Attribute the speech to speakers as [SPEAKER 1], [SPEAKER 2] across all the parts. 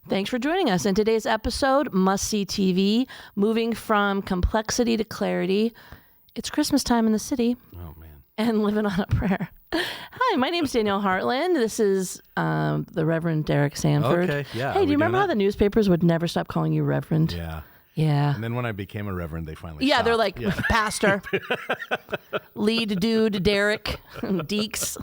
[SPEAKER 1] Thanks for joining us. In today's episode, must-see TV, moving from complexity to clarity. It's Christmas time in the city.
[SPEAKER 2] Oh, man.
[SPEAKER 1] And living on a prayer. Hi, my name's Danielle Hartland. This is the Reverend Derek Sanford.
[SPEAKER 2] Okay, yeah.
[SPEAKER 1] Hey, do you remember how the newspapers would never stop calling you Reverend?
[SPEAKER 2] Yeah.
[SPEAKER 1] Yeah.
[SPEAKER 2] And then when I became a reverend, they finally
[SPEAKER 1] Yeah,
[SPEAKER 2] stopped.
[SPEAKER 1] they're like, Pastor, lead dude, Derek, Deeks.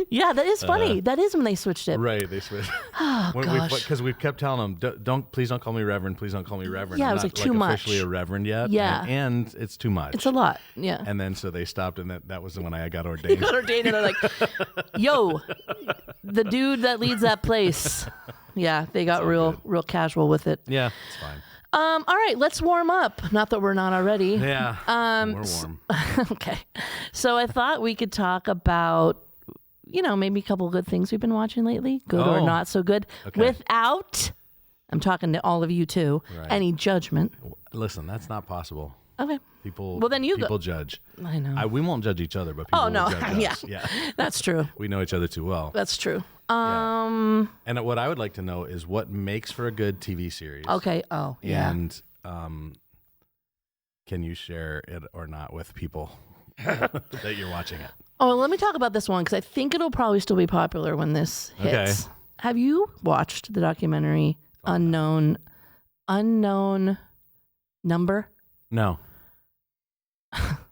[SPEAKER 1] Yeah, that is funny. That is when they switched it.
[SPEAKER 2] Right, they switched.
[SPEAKER 1] Oh, gosh.
[SPEAKER 2] Because we kept telling them, please don't call me Reverend, please don't call me Reverend.
[SPEAKER 1] Yeah,
[SPEAKER 2] I'm
[SPEAKER 1] it was
[SPEAKER 2] not,
[SPEAKER 1] like too much.
[SPEAKER 2] officially a Reverend yet.
[SPEAKER 1] Yeah.
[SPEAKER 2] And it's too much.
[SPEAKER 1] It's a lot. Yeah.
[SPEAKER 2] And then so they stopped, and that was when I got
[SPEAKER 1] You
[SPEAKER 2] ordained.
[SPEAKER 1] got ordained and they're like, yo, the dude that leads that place. Yeah, they got real casual with it.
[SPEAKER 2] Yeah, it's fine.
[SPEAKER 1] All right, let's warm up. Not that we're not already.
[SPEAKER 2] Yeah, we're warm.
[SPEAKER 1] Okay. So I thought we could talk about, maybe a couple of good things we've been watching lately, good or not so good, without, I'm talking to all of you too, any judgment.
[SPEAKER 2] Listen, that's not possible.
[SPEAKER 1] Okay.
[SPEAKER 2] People judge.
[SPEAKER 1] I know.
[SPEAKER 2] We won't judge each other, but people will judge us. Yeah.
[SPEAKER 1] That's true.
[SPEAKER 2] We know each other too well.
[SPEAKER 1] That's true.
[SPEAKER 2] And what I would like to know is what makes for a good TV series.
[SPEAKER 1] Okay. Oh, yeah.
[SPEAKER 2] And can you share it or not with people that you're watching it?
[SPEAKER 1] Oh, let me talk about this one because I think it'll probably still be popular when this hits.
[SPEAKER 2] Okay.
[SPEAKER 1] Have you watched the documentary Unknown Number?
[SPEAKER 2] No.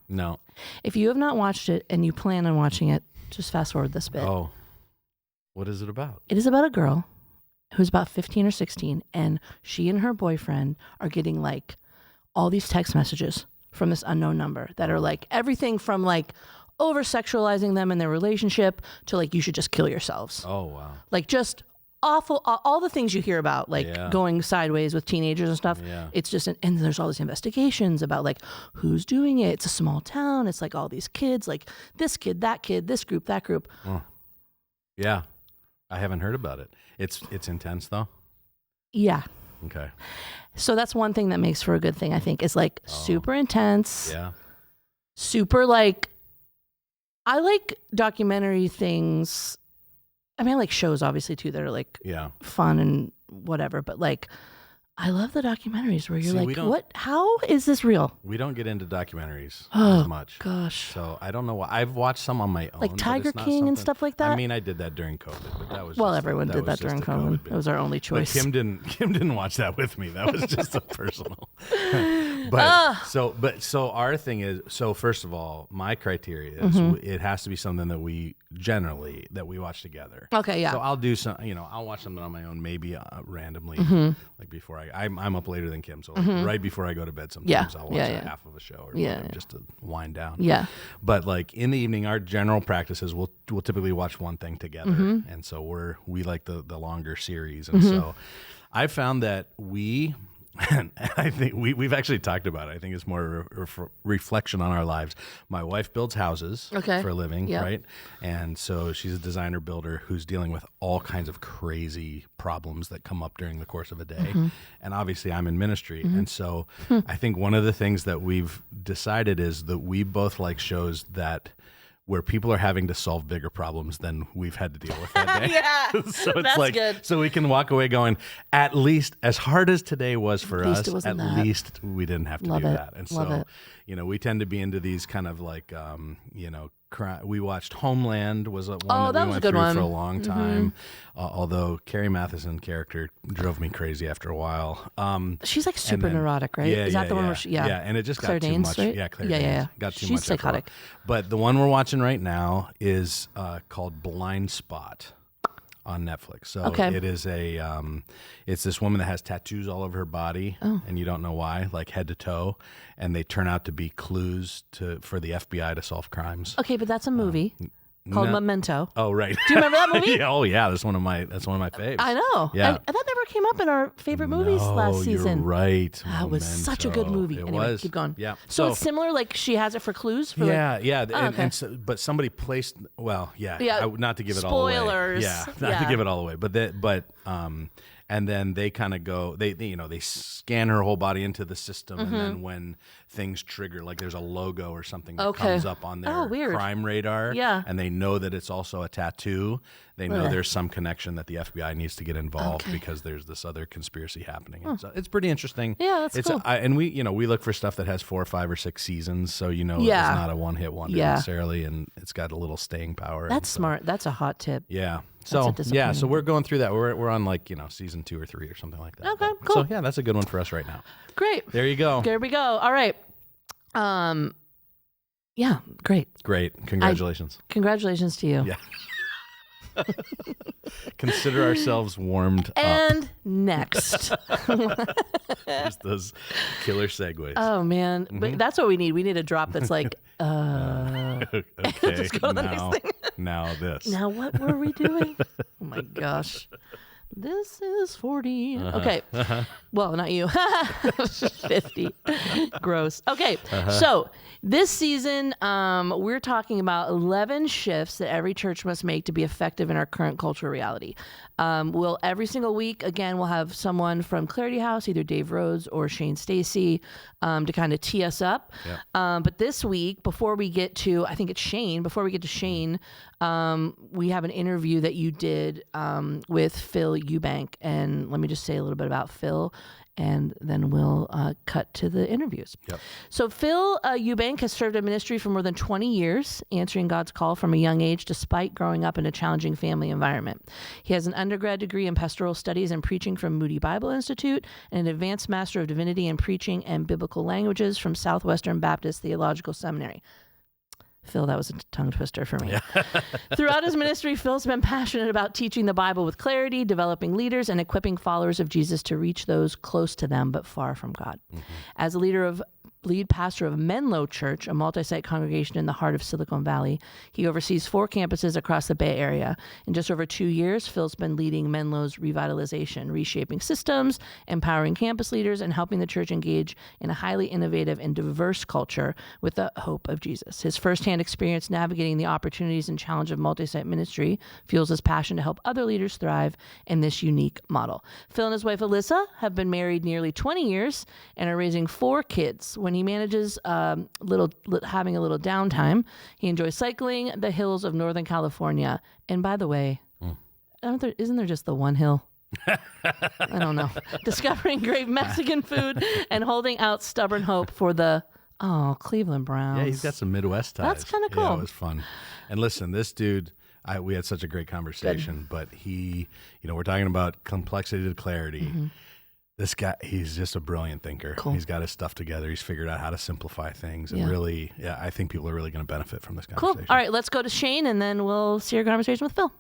[SPEAKER 2] No.
[SPEAKER 1] If you have not watched it and you plan on watching it, just fast forward this bit.
[SPEAKER 2] Oh. What is it about?
[SPEAKER 1] It is about a girl who's about 15 or 16, and she and her boyfriend are getting like all these text messages from this unknown number that are like everything from like over-sexualizing them in their relationship to like you should just kill yourselves.
[SPEAKER 2] Oh, wow.
[SPEAKER 1] Like just awful, all the things you hear about, like going sideways with teenagers and stuff.
[SPEAKER 2] Yeah.
[SPEAKER 1] It's just, and there's all these investigations about like who's doing it. It's a small town. It's like all these kids, like this kid, that kid, this group, that group.
[SPEAKER 2] Oh. Yeah. I haven't heard about it. It's intense though?
[SPEAKER 1] Yeah.
[SPEAKER 2] Okay.
[SPEAKER 1] So that's one thing that makes for a good thing, I think, is like super intense.
[SPEAKER 2] Yeah.
[SPEAKER 1] Super like, I like documentary things. I mean, I like shows obviously too that are like fun and whatever, but like I love the documentaries where you're like, what, how is this real?
[SPEAKER 2] We don't get into documentaries as much.
[SPEAKER 1] Gosh.
[SPEAKER 2] So I don't know why. I've watched some on my own.
[SPEAKER 1] Like Tiger King and stuff like that?
[SPEAKER 2] I mean, I did that during COVID, but that was
[SPEAKER 1] everyone did that during COVID. It was our only choice.
[SPEAKER 2] But Kim didn't watch that with me. That was just a personal. So our thing is, so first of all, my criteria is it has to be something that we watch together.
[SPEAKER 1] Okay, yeah.
[SPEAKER 2] So I'll do some, I'll watch something on my own, maybe randomly, like before I'm up later than Kim, so like right before I go to bed, sometimes I'll watch half of a show or whatever, just to wind down.
[SPEAKER 1] Yeah.
[SPEAKER 2] But like in the evening, our general practice is we'll typically watch one thing together, and so we like the longer series, and so I found that and I think we've actually talked about it. I think it's more a reflection on our lives. My wife builds houses for a living, right? And so she's a designer builder who's dealing with all kinds of crazy problems that come up during the course of a day. And obviously I'm in ministry. And so I think one of the things that we've decided is that we both like shows where people are having to solve bigger problems than we've had to deal with that day. So it's
[SPEAKER 1] that's good.
[SPEAKER 2] So we can walk away going, at least as hard as today was for us, at least we didn't have to do that. And so, we tend to be into these kind of like, we watched Homeland was one that we went through for a long time. Although Carrie Mathison character drove me crazy after a while.
[SPEAKER 1] She's like super neurotic, right? Is that the one where she,
[SPEAKER 2] and it just
[SPEAKER 1] Claire
[SPEAKER 2] got too
[SPEAKER 1] Danes,
[SPEAKER 2] much.
[SPEAKER 1] Right?
[SPEAKER 2] Yeah, Claire Danes. Got too much.
[SPEAKER 1] She's psychotic.
[SPEAKER 2] But the one we're watching right now is called Blind Spot on Netflix. So it is it's this woman that has tattoos all over her body, and you don't know why, like head to toe, and they turn out to be clues for the FBI to solve crimes.
[SPEAKER 1] Okay, but that's a movie called Memento.
[SPEAKER 2] Oh, right.
[SPEAKER 1] Do you remember that movie?
[SPEAKER 2] That's one of my faves.
[SPEAKER 1] I know.
[SPEAKER 2] Yeah.
[SPEAKER 1] That never came up in our favorite movies last season.
[SPEAKER 2] You're right.
[SPEAKER 1] It was such a good movie.
[SPEAKER 2] It
[SPEAKER 1] anyway,
[SPEAKER 2] was.
[SPEAKER 1] Keep going.
[SPEAKER 2] Yeah.
[SPEAKER 1] So it's similar, like she has it for clues? For
[SPEAKER 2] but somebody placed, not to give it all away.
[SPEAKER 1] Spoilers.
[SPEAKER 2] Yeah, not to give it all away. But And then they kind of go, they scan her whole body into the system.
[SPEAKER 1] Mm-hmm.
[SPEAKER 2] And then when things trigger, like there's a logo or something that
[SPEAKER 1] Okay.
[SPEAKER 2] comes up on their
[SPEAKER 1] weird.
[SPEAKER 2] crime radar.
[SPEAKER 1] Yeah.
[SPEAKER 2] And they know that it's also a tattoo. They know there's some connection that the FBI needs to get involved because there's this other conspiracy happening. And so it's pretty interesting.
[SPEAKER 1] Yeah, that's cool.
[SPEAKER 2] And we look for stuff that has 4 or 5 or 6 seasons. So, it's not a one-hit wonder necessarily. And it's got a little staying power.
[SPEAKER 1] That's smart. That's a hot tip.
[SPEAKER 2] Yeah. So we're going through that. We're on like, season 2 or 3 or something like that.
[SPEAKER 1] Okay, cool.
[SPEAKER 2] So that's a good one for us right now.
[SPEAKER 1] Great.
[SPEAKER 2] There you go.
[SPEAKER 1] There we go. All right. Yeah, great.
[SPEAKER 2] Great. Congratulations.
[SPEAKER 1] Congratulations to you.
[SPEAKER 2] Yeah. Consider ourselves warmed
[SPEAKER 1] and
[SPEAKER 2] up.
[SPEAKER 1] next.
[SPEAKER 2] There's those killer segues.
[SPEAKER 1] Oh, man. But that's what we need. We need a drop that's like,
[SPEAKER 2] okay.
[SPEAKER 1] Just go to the next thing.
[SPEAKER 2] Now this.
[SPEAKER 1] Now what were we doing? Oh, my gosh. This is 40. Okay. Well, not you. 50. Gross. Okay. So this season, we're talking about 11 shifts that every church must make to be effective in our current cultural reality. We'll every single week, again, we'll have someone from Clarity House, either Dave Rhodes or Shane Stacy, to kind of tee us up. Yep. But this week, before we get to Shane, we have an interview that you did with Phil Eubank. And let me just say a little bit about Phil, and then we'll cut to the interviews. Yep. So Phil Eubank has served in ministry for more than 20 years, answering God's call from a young age despite growing up in a challenging family environment. He has an undergrad degree in pastoral studies and preaching from Moody Bible Institute and an advanced master of divinity in preaching and biblical languages from Southwestern Baptist Theological Seminary. Phil, that was a tongue twister for me. Yeah. Throughout his ministry, Phil's been passionate about teaching the Bible with clarity, developing leaders, and equipping followers of Jesus to reach those close to them but far from God. Mm-hmm. As a lead pastor of Menlo Church, a multi-site congregation in the heart of Silicon Valley, he oversees 4 campuses across the Bay Area. In just over 2 years, Phil's been leading Menlo's revitalization, reshaping systems, empowering campus leaders, and helping the church engage in a highly innovative and diverse culture with the hope of Jesus. His firsthand experience navigating the opportunities and challenge of multi-site ministry fuels his passion to help other leaders thrive in this unique model. Phil and his wife, Alyssa, have been married nearly 20 years and are raising 4 kids. When he manages having a little downtime, he enjoys cycling the hills of Northern California. And by the way, isn't there just the one hill? I don't know. Discovering great Mexican food and holding out stubborn hope for the Cleveland Browns.
[SPEAKER 2] Yeah, he's got some Midwest ties.
[SPEAKER 1] That's kind of cool.
[SPEAKER 2] Yeah, it was fun. And listen, this dude, we had such a great conversation, but he, we're talking about complexity to clarity. Mm-hmm. This guy, he's just a brilliant thinker. Cool. He's got his stuff together. He's figured out how to simplify things. And really, I think people are really going to benefit from this conversation.
[SPEAKER 1] Cool. All right, let's go to Shane, and then we'll see your conversation with Phil.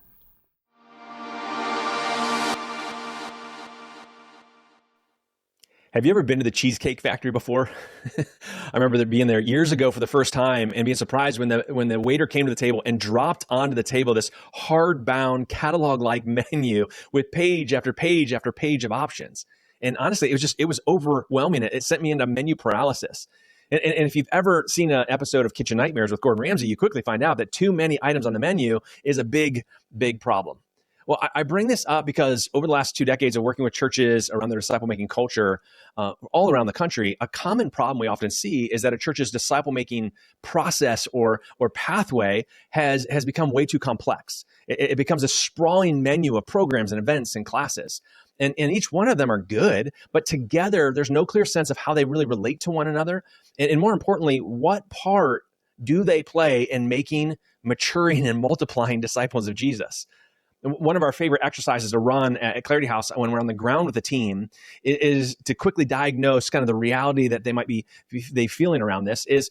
[SPEAKER 3] Have you ever been to the Cheesecake Factory before? I remember being there years ago for the first time and being surprised when the waiter came to the table and dropped onto the table this hardbound catalog-like menu with page after page after page of options. And honestly, it was overwhelming. It sent me into menu paralysis. And if you've ever seen an episode of Kitchen Nightmares with Gordon Ramsay, you quickly find out that too many items on the menu is a big, big problem. Well, I bring this up because over the last 2 decades of working with churches around their disciple-making culture all around the country, a common problem we often see is that a church's disciple-making process or pathway has become way too complex. It becomes a sprawling menu of programs and events and classes. And each one of them are good, but together there's no clear sense of how they really relate to one another. And more importantly, what part do they play in making, maturing, and multiplying disciples of Jesus? One of our favorite exercises to run at Clarity House when we're on the ground with the team is to quickly diagnose kind of the reality that they might be feeling around this is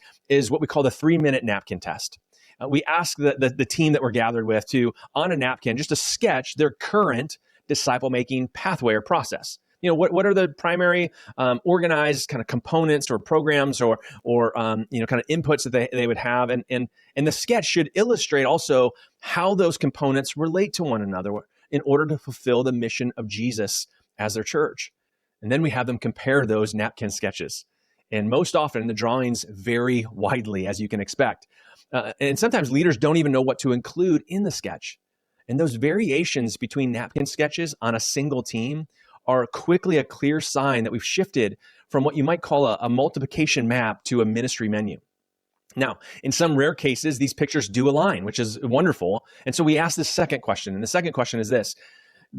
[SPEAKER 3] what we call the 3-minute napkin test. We ask the team that we're gathered with to, on a napkin, just to sketch their current disciple-making pathway or process. What are the primary organized kind of components or programs or kind of inputs that they would have, and the sketch should illustrate also how those components relate to one another in order to fulfill the mission of Jesus as their church. And then we have them compare those napkin sketches, and most often the drawings vary widely, as you can expect, and sometimes leaders don't even know what to include in the sketch. And those variations between napkin sketches on a single team are quickly a clear sign that we've shifted from what you might call a multiplication map to a ministry menu. Now, in some rare cases, these pictures do align, which is wonderful. And so we ask the second question. And the second question is this: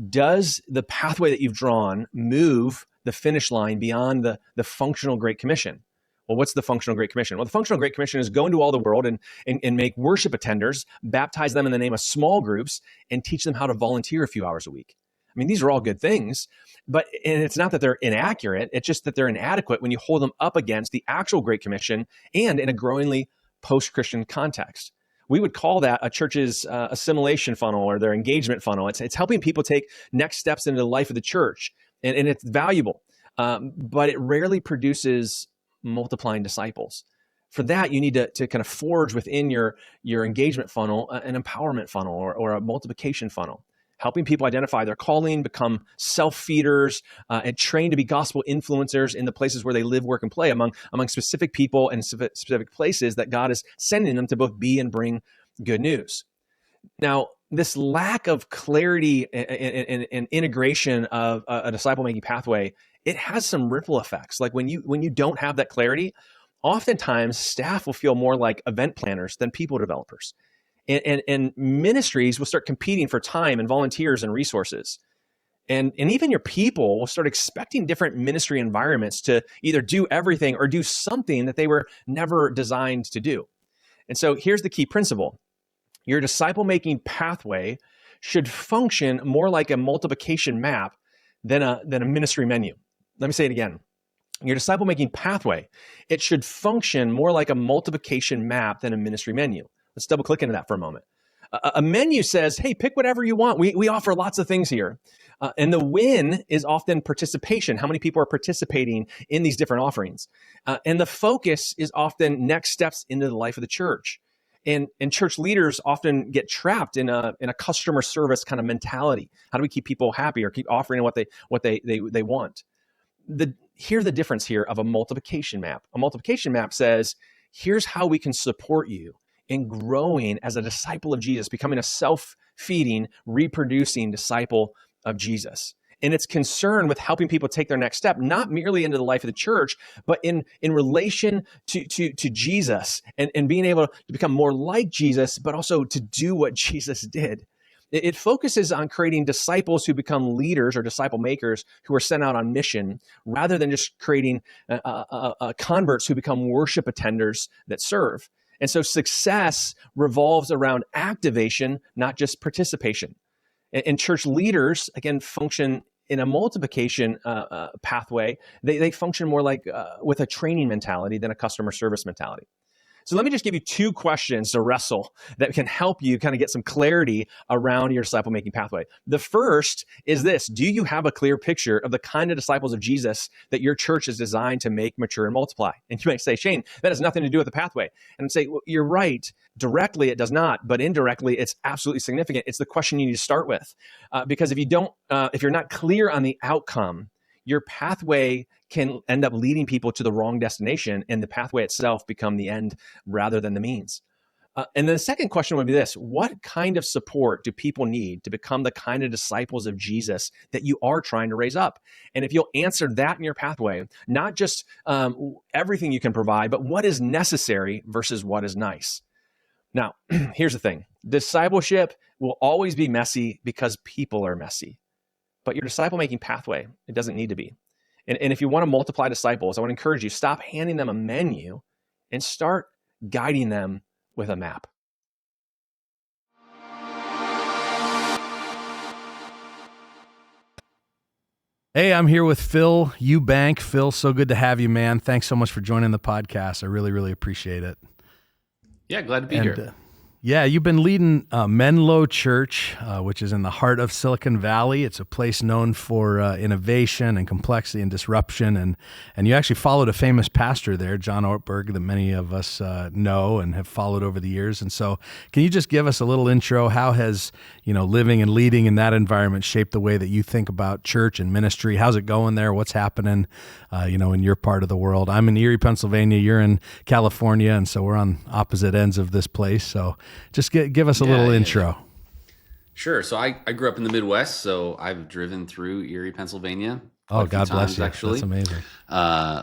[SPEAKER 3] does the pathway that you've drawn move the finish line beyond the functional Great Commission? Well, what's the functional Great Commission? Well, the functional Great Commission is go into all the world and make worship attenders, baptize them in the name of small groups, and teach them how to volunteer a few hours a week. I mean, these are all good things, and it's not that they're inaccurate. It's just that they're inadequate when you hold them up against the actual Great Commission and in a growingly post-Christian context. We would call that a church's assimilation funnel or their engagement funnel. It's helping people take next steps into the life of the church, and it's valuable, but it rarely produces multiplying disciples. For that, you need to kind of forge within your engagement funnel an empowerment funnel or a multiplication funnel, helping people identify their calling, become self-feeders, and train to be gospel influencers in the places where they live, work, and play among specific people and specific places that God is sending them to both be and bring good news. Now, this lack of clarity and integration of a disciple-making pathway, it has some ripple effects. Like when you don't have that clarity, oftentimes staff will feel more like event planners than people developers. And ministries will start competing for time and volunteers and resources. And even your people will start expecting different ministry environments to either do everything or do something that they were never designed to do. And so here's the key principle. Your disciple-making pathway should function more like a multiplication map than a ministry menu. Let me say it again. Your disciple-making pathway, it should function more like a multiplication map than a ministry menu. Let's double click into that for a moment. A menu says, hey, pick whatever you want. We offer lots of things here. And the win is often participation. How many people are participating in these different offerings? And the focus is often next steps into the life of the church. And church leaders often get trapped in a customer service kind of mentality. How do we keep people happy or keep offering what they want? Here's the difference here of a multiplication map. A multiplication map says, here's how we can support you in growing as a disciple of Jesus, becoming a self-feeding, reproducing disciple of Jesus. And it's concerned with helping people take their next step, not merely into the life of the church, but in relation to Jesus and being able to become more like Jesus, but also to do what Jesus did. It focuses on creating disciples who become leaders or disciple makers who are sent out on mission, rather than just creating converts who become worship attenders that serve. And so success revolves around activation, not just participation. And church leaders, again, function in a multiplication pathway. They function more like with a training mentality than a customer service mentality. So let me just give you two questions to wrestle that can help you kind of get some clarity around your disciple-making pathway. The first is this: do you have a clear picture of the kind of disciples of Jesus that your church is designed to make, mature, and multiply? And you might say, Shane, that has nothing to do with the pathway. And I'd say, well, you're right. Directly, it does not, but indirectly, it's absolutely significant. It's the question you need to start with. Because if you're not clear on the outcome, your pathway can end up leading people to the wrong destination, and the pathway itself become the end rather than the means. And then the second question would be this: what kind of support do people need to become the kind of disciples of Jesus that you are trying to raise up? And if you'll answer that in your pathway, not just everything you can provide, but what is necessary versus what is nice. Now, here's the thing. Discipleship will always be messy because people are messy. But your disciple-making pathway, it doesn't need to be. And if you want to multiply disciples, I want to encourage you, stop handing them a menu and start guiding them with a map.
[SPEAKER 2] Hey, I'm here with Phil Eubank. Phil, so good to have you, man. Thanks so much for joining the podcast. I really, really appreciate it.
[SPEAKER 4] Yeah, glad to be here.
[SPEAKER 2] Yeah, you've been leading Menlo Church, which is in the heart of Silicon Valley. It's a place known for innovation and complexity and disruption. And you actually followed a famous pastor there, John Ortberg, that many of us know and have followed over the years. And so can you just give us a little intro? How has, living and leading in that environment shaped the way that you think about church and ministry? How's it going there? What's happening, in your part of the world? I'm in Erie, Pennsylvania. You're in California. And so we're on opposite ends of this place. So just give us a little intro.
[SPEAKER 4] Sure. So I grew up in the Midwest, so I've driven through Erie, Pennsylvania
[SPEAKER 2] Oh,
[SPEAKER 4] quite a few
[SPEAKER 2] God bless
[SPEAKER 4] times,
[SPEAKER 2] you. That's
[SPEAKER 4] actually.
[SPEAKER 2] amazing.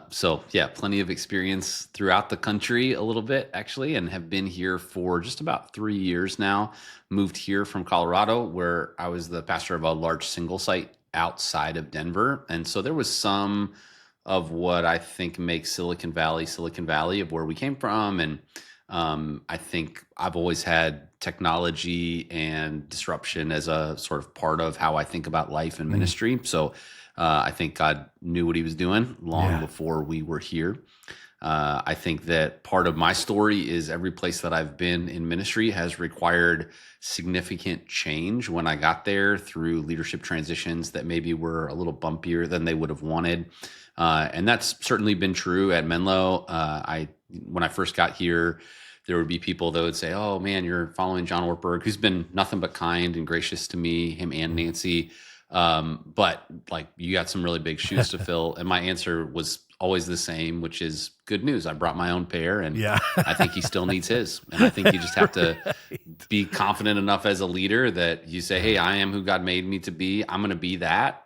[SPEAKER 4] So yeah, plenty of experience throughout the country a little bit, actually, and have been here for just about 3 years now. Moved here from Colorado, where I was the pastor of a large single site outside of Denver. And so there was some of what I think makes Silicon Valley of where we came from. And I think I've always had technology and disruption as a sort of part of how I think about life and ministry. So I think God knew what he was doing long before we were here. I think that part of my story is every place that I've been in ministry has required significant change when I got there through leadership transitions that maybe were a little bumpier than they would have wanted. And that's certainly been true at Menlo. When I first got here, there would be people that would say, "Oh man, you're following John Ortberg, who's been nothing but kind and gracious to me, him and Nancy. But like, you got some really big shoes to fill." And my answer was always the same, which is good news. I brought my own pair, and I think he still needs his. And I think you just have to be confident enough as a leader that you say, "Hey, I am who God made me to be. I'm going to be that,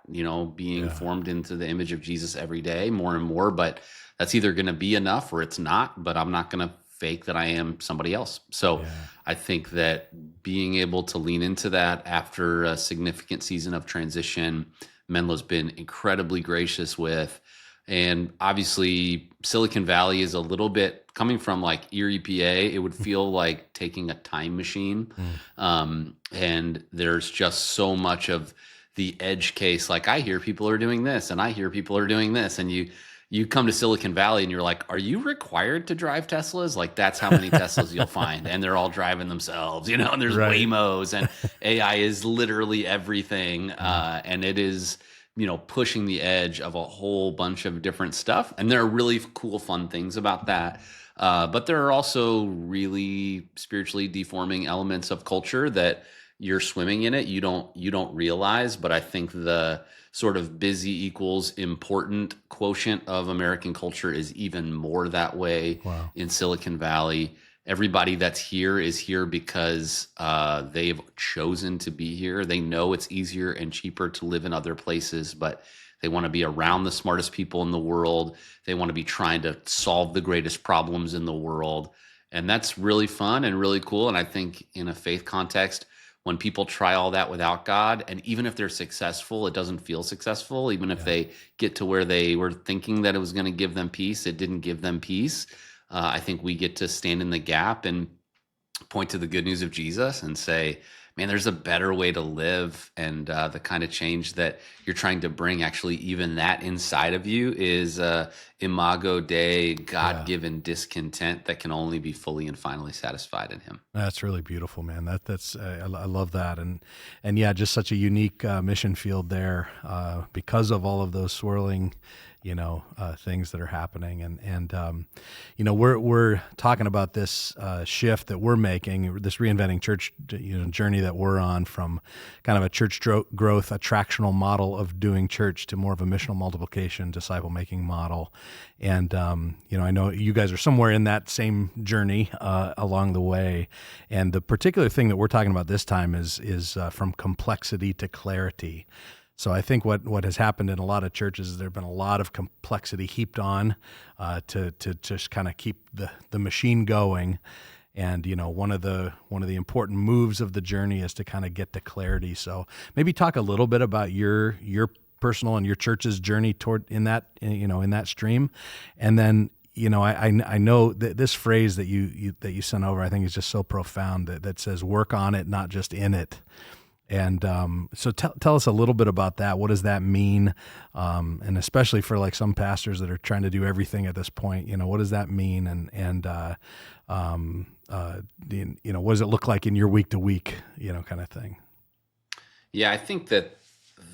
[SPEAKER 4] being formed into the image of Jesus every day, more and more. But that's either going to be enough or it's not, but I'm not going to fake that I am somebody else." So I think that being able to lean into that after a significant season of transition, Menlo's been incredibly gracious with. And obviously, Silicon Valley is a little bit coming from like Erie, PA. It would feel like taking a time machine. And there's just so much of the edge case. Like, I hear people are doing this, and I hear people are doing this, and you come to Silicon Valley and you're like, are you required to drive Teslas? Like, that's how many Teslas you'll find. And they're all driving themselves, and there's Waymos, and AI is literally everything. And it is, pushing the edge of a whole bunch of different stuff. And there are really cool, fun things about that. But there are also really spiritually deforming elements of culture that you're swimming in it. You don't realize, but I think the sort of busy equals important quotient of American culture is even more that way in Silicon Valley. Everybody that's here is here because they've chosen to be here. They know it's easier and cheaper to live in other places, but they want to be around the smartest people in the world. They want to be trying to solve the greatest problems in the world. And that's really fun and really cool. And I think in a faith context, when people try all that without God, and even if they're successful, it doesn't feel successful. Even if they get to where they were thinking that it was going to give them peace, it didn't give them peace. I think we get to stand in the gap and point to the good news of Jesus and say, man, there's a better way to live. And the kind of change that you're trying to bring, actually, even that inside of you is imago Dei, God-given discontent that can only be fully and finally satisfied in him.
[SPEAKER 2] That's really beautiful, man. That's I love that. And yeah, just such a unique mission field there because of all of those swirling things that are happening. And we're talking about this shift that we're making, this reinventing church journey that we're on, from kind of a church growth attractional model of doing church to more of a missional multiplication, disciple making model. And I know you guys are somewhere in that same journey along the way. And the particular thing that we're talking about this time is from complexity to clarity. So I think what has happened in a lot of churches is there have been a lot of complexity heaped on to just kind of keep the machine going. And one of the important moves of the journey is to kind of get to clarity. So maybe talk a little bit about your personal and your church's journey toward in that stream, and then I know that this phrase that you sent over, I think is just so profound, that says work on it, not just in it. And so tell us a little bit about that. What does that mean? And especially for like some pastors that are trying to do everything at this point, what does that mean? And what does it look like in your week to week, kind of thing?
[SPEAKER 4] Yeah, I think that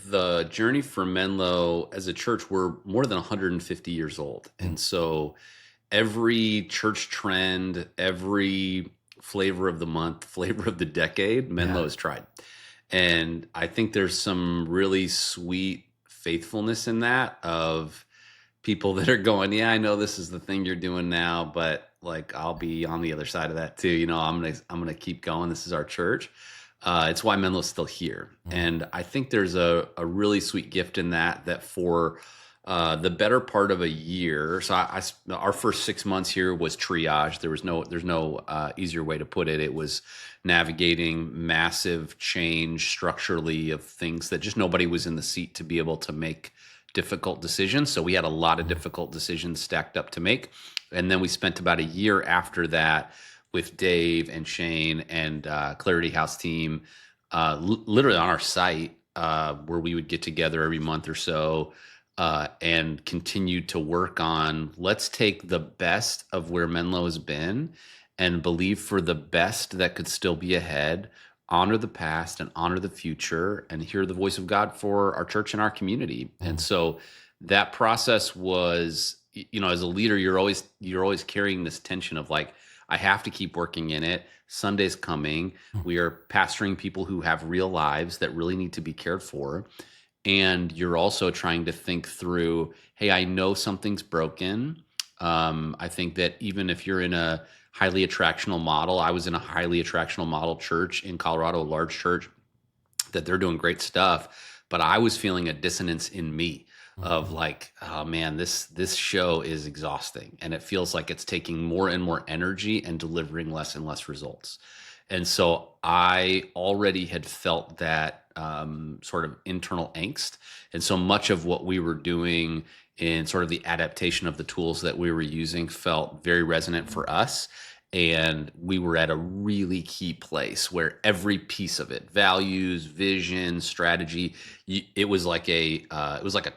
[SPEAKER 4] the journey for Menlo as a church, we're more than 150 years old. And so every church trend, every flavor of the month, flavor of the decade, Menlo has tried. And I think there's some really sweet faithfulness in that, of people that are going, yeah, I know this is the thing you're doing now, but like, I'll be on the other side of that too. I'm gonna keep going. This is our church. It's why Menlo's still here. And I think there's a really sweet gift in that for the better part of a year. So our first 6 months here was triage. There's no easier way to put it. It was navigating massive change structurally of things that just nobody was in the seat to be able to make difficult decisions. So we had a lot of difficult decisions stacked up to make. And then we spent about a year after that with Dave and Shane and Clarity House team, literally on our site, where we would get together every month or so and continue to work on, let's take the best of where Menlo has been and believe for the best that could still be ahead, honor the past and honor the future, and hear the voice of God for our church and our community. And so that process was, as a leader, you're always carrying this tension of like, I have to keep working in it. Sunday's coming. We are pastoring people who have real lives that really need to be cared for. And you're also trying to think through, hey, I know something's broken. I think that even if you're in a highly attractional model, I was in a highly attractional model church in Colorado, a large church, that they're doing great stuff. But I was feeling a dissonance in me of like, oh man, this show is exhausting, and it feels like it's taking more and more energy and delivering less and less results. And so I already had felt that sort of internal angst. And so much of what we were doing in sort of the adaptation of the tools that we were using felt very resonant for us. And we were at a really key place where every piece of it, values, vision, strategy, it was like a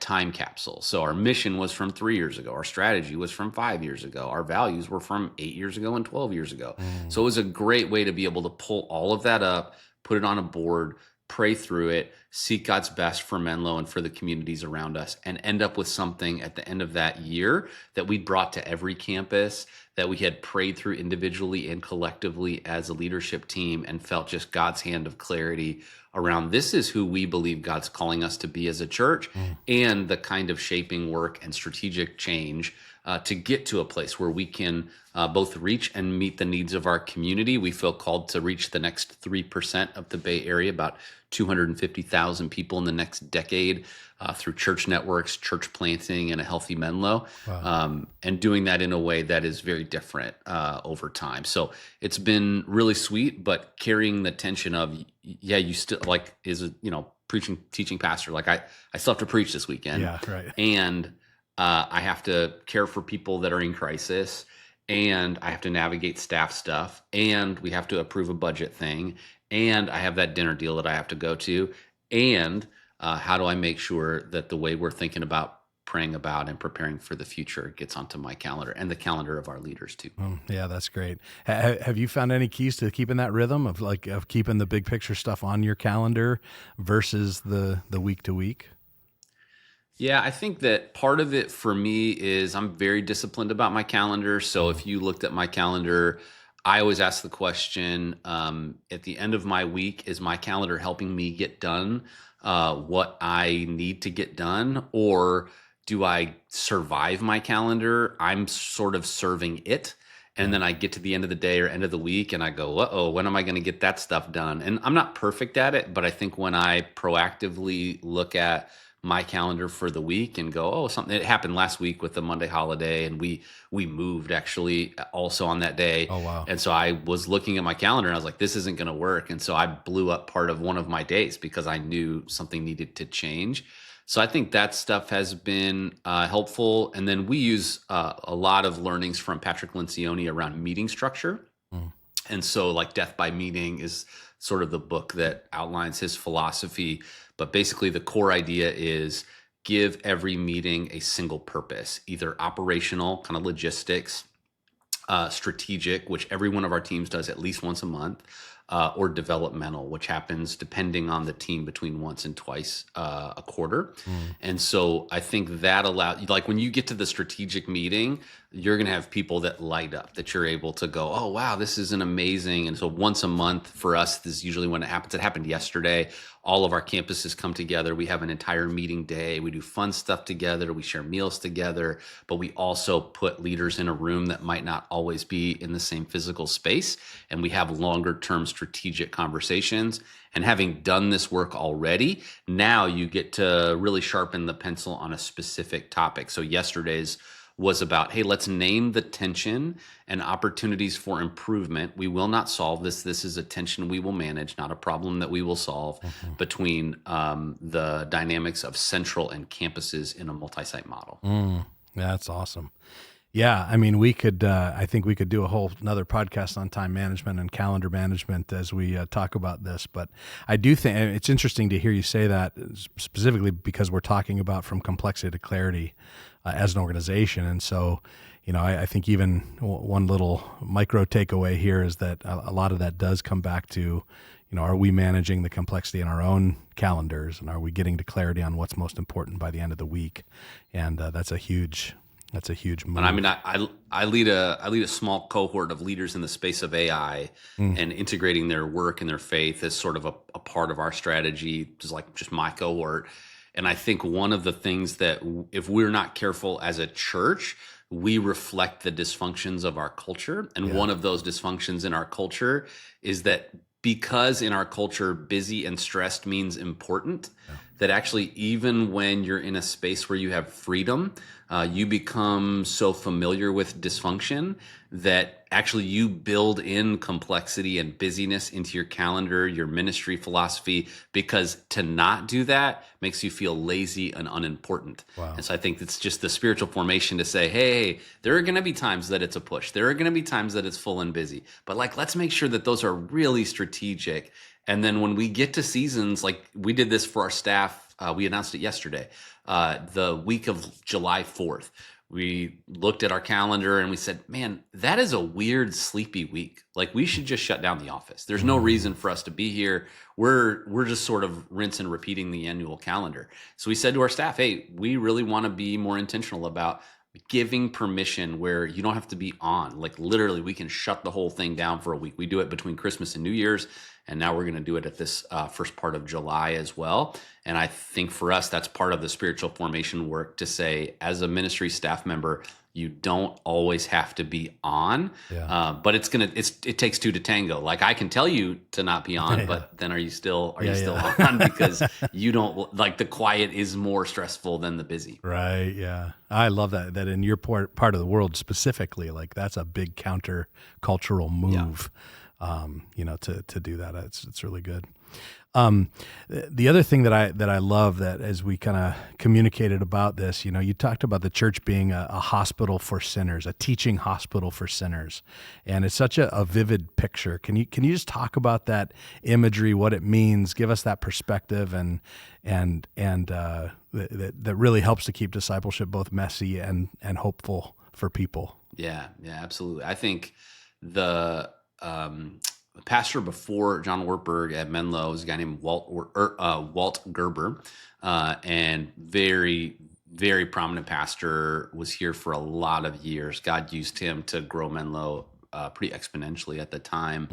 [SPEAKER 4] time capsule. So our mission was from 3 years ago. Our strategy was from 5 years ago. Our values were from 8 years ago and 12 years ago. So it was a great way to be able to pull all of that up, put it on a board, pray through it, seek God's best for Menlo and for the communities around us, and end up with something at the end of that year that we brought to every campus, that we had prayed through individually and collectively as a leadership team, and felt just God's hand of clarity around, this is who we believe God's calling us to be as a church, and the kind of shaping work and strategic change to get to a place where we can both reach and meet the needs of our community. We feel called to reach the next 3% of the Bay Area, about 250,000 people in the next decade, through church networks, church planting, and a healthy Menlo. Wow. And doing that in a way that is very different over time. So it's been really sweet, but carrying the tension of, yeah, you still like, preaching, teaching pastor, like I still have to preach this weekend.
[SPEAKER 2] Yeah, right.
[SPEAKER 4] And I have to care for people that are in crisis, and I have to navigate staff stuff, and we have to approve a budget thing, and I have that dinner deal that I have to go to, and how do I make sure that the way we're thinking about, praying about, and preparing for the future gets onto my calendar and the calendar of our leaders too.
[SPEAKER 2] Yeah, that's great. Have you found any keys to keeping that rhythm of keeping the big picture stuff on your calendar versus the week to week?
[SPEAKER 4] Yeah, I think that part of it for me is I'm very disciplined about my calendar. So if you looked at my calendar, I always ask the question, at the end of my week, is my calendar helping me get done what I need to get done? Or do I survive my calendar? I'm sort of serving it. And then I get to the end of the day or end of the week and I go, uh-oh, when am I going to get that stuff done? And I'm not perfect at it, but I think when I proactively look at my calendar for the week and go, oh, something, it happened last week with the Monday holiday, and we moved actually also on that day.
[SPEAKER 2] Oh, wow.
[SPEAKER 4] And so I was looking at my calendar and I was like, this isn't going to work. And so I blew up part of one of my days because I knew something needed to change. So I think that stuff has been helpful. And then we use a lot of learnings from Patrick Lencioni around meeting structure. And so like Death by Meeting is sort of the book that outlines his philosophy. But basically the core idea is give every meeting a single purpose, either operational, kind of logistics, strategic, which every one of our teams does at least once a month, or developmental, which happens depending on the team between once and twice a quarter. And so I think that allows, like when you get to the strategic meeting, you're going to have people that light up, that you're able to go, oh, wow, this is an amazing. And so once a month for us, this is usually when it happens. It happened yesterday. All of our campuses come together. We have an entire meeting day. We do fun stuff together. We share meals together, but we also put leaders in a room that might not always be in the same physical space. And we have longer term strategic strategic conversations. And having done this work already, now you get to really sharpen the pencil on a specific topic. So yesterday's was about, hey, let's name the tension and opportunities for improvement. We will not solve this. This is a tension we will manage, not a problem that we will solve, between the dynamics of central and campuses in a multi-site model.
[SPEAKER 2] That's awesome. Yeah, I mean, we could. I think we could do a whole another podcast on time management and calendar management as we talk about this. But I do think it's interesting to hear you say that, specifically because we're talking about from complexity to clarity as an organization. And so, I think even one little micro takeaway here is that a lot of that does come back to, are we managing the complexity in our own calendars, and are we getting to clarity on what's most important by the end of the week? And that's a huge move.
[SPEAKER 4] And I mean, I lead a small cohort of leaders in the space of AI, and integrating their work and their faith as sort of a part of our strategy, just my cohort. And I think one of the things that, if we're not careful as a church, we reflect the dysfunctions of our culture. And one of those dysfunctions in our culture is that, because in our culture, busy and stressed means important, that actually, even when you're in a space where you have freedom, you become so familiar with dysfunction that actually you build in complexity and busyness into your calendar, your ministry philosophy, because to not do that makes you feel lazy and unimportant.
[SPEAKER 2] Wow.
[SPEAKER 4] And so I think it's just the spiritual formation to say, hey, there are going to be times that it's a push. There are going to be times that it's full and busy. But let's make sure that those are really strategic. And then when we get to seasons, like we did this for our staff, we announced it yesterday, the week of July 4th. We looked at our calendar and we said, man, that is a weird, sleepy week. We should just shut down the office. There's no reason for us to be here. We're just sort of rinse and repeating the annual calendar. So we said to our staff, hey, we really want to be more intentional about giving permission where you don't have to be on. Literally, we can shut the whole thing down for a week. We do it between Christmas and New Year's, and now we're going to do it at this first part of July as well. And I think for us, that's part of the spiritual formation work, to say, as a ministry staff member, you don't always have to be on, but it takes two to tango. I can tell you to not be on, but then are you still on? Because you don't, the quiet is more stressful than the busy.
[SPEAKER 2] Right. Yeah. I love that in your part of the world specifically, that's a big counter cultural move, to do that. It's really good. The other thing that I love, that as we kind of communicated about this, you talked about the church being a hospital for sinners, a teaching hospital for sinners, and it's such a vivid picture. Can you just talk about that imagery, what it means, give us that perspective, and that really helps to keep discipleship both messy and hopeful for people.
[SPEAKER 4] Yeah, absolutely. I think the pastor before John Wartburg at Menlo was a guy named Walt Gerber, and very, very prominent pastor, was here for a lot of years. God used him to grow Menlo pretty exponentially at the time.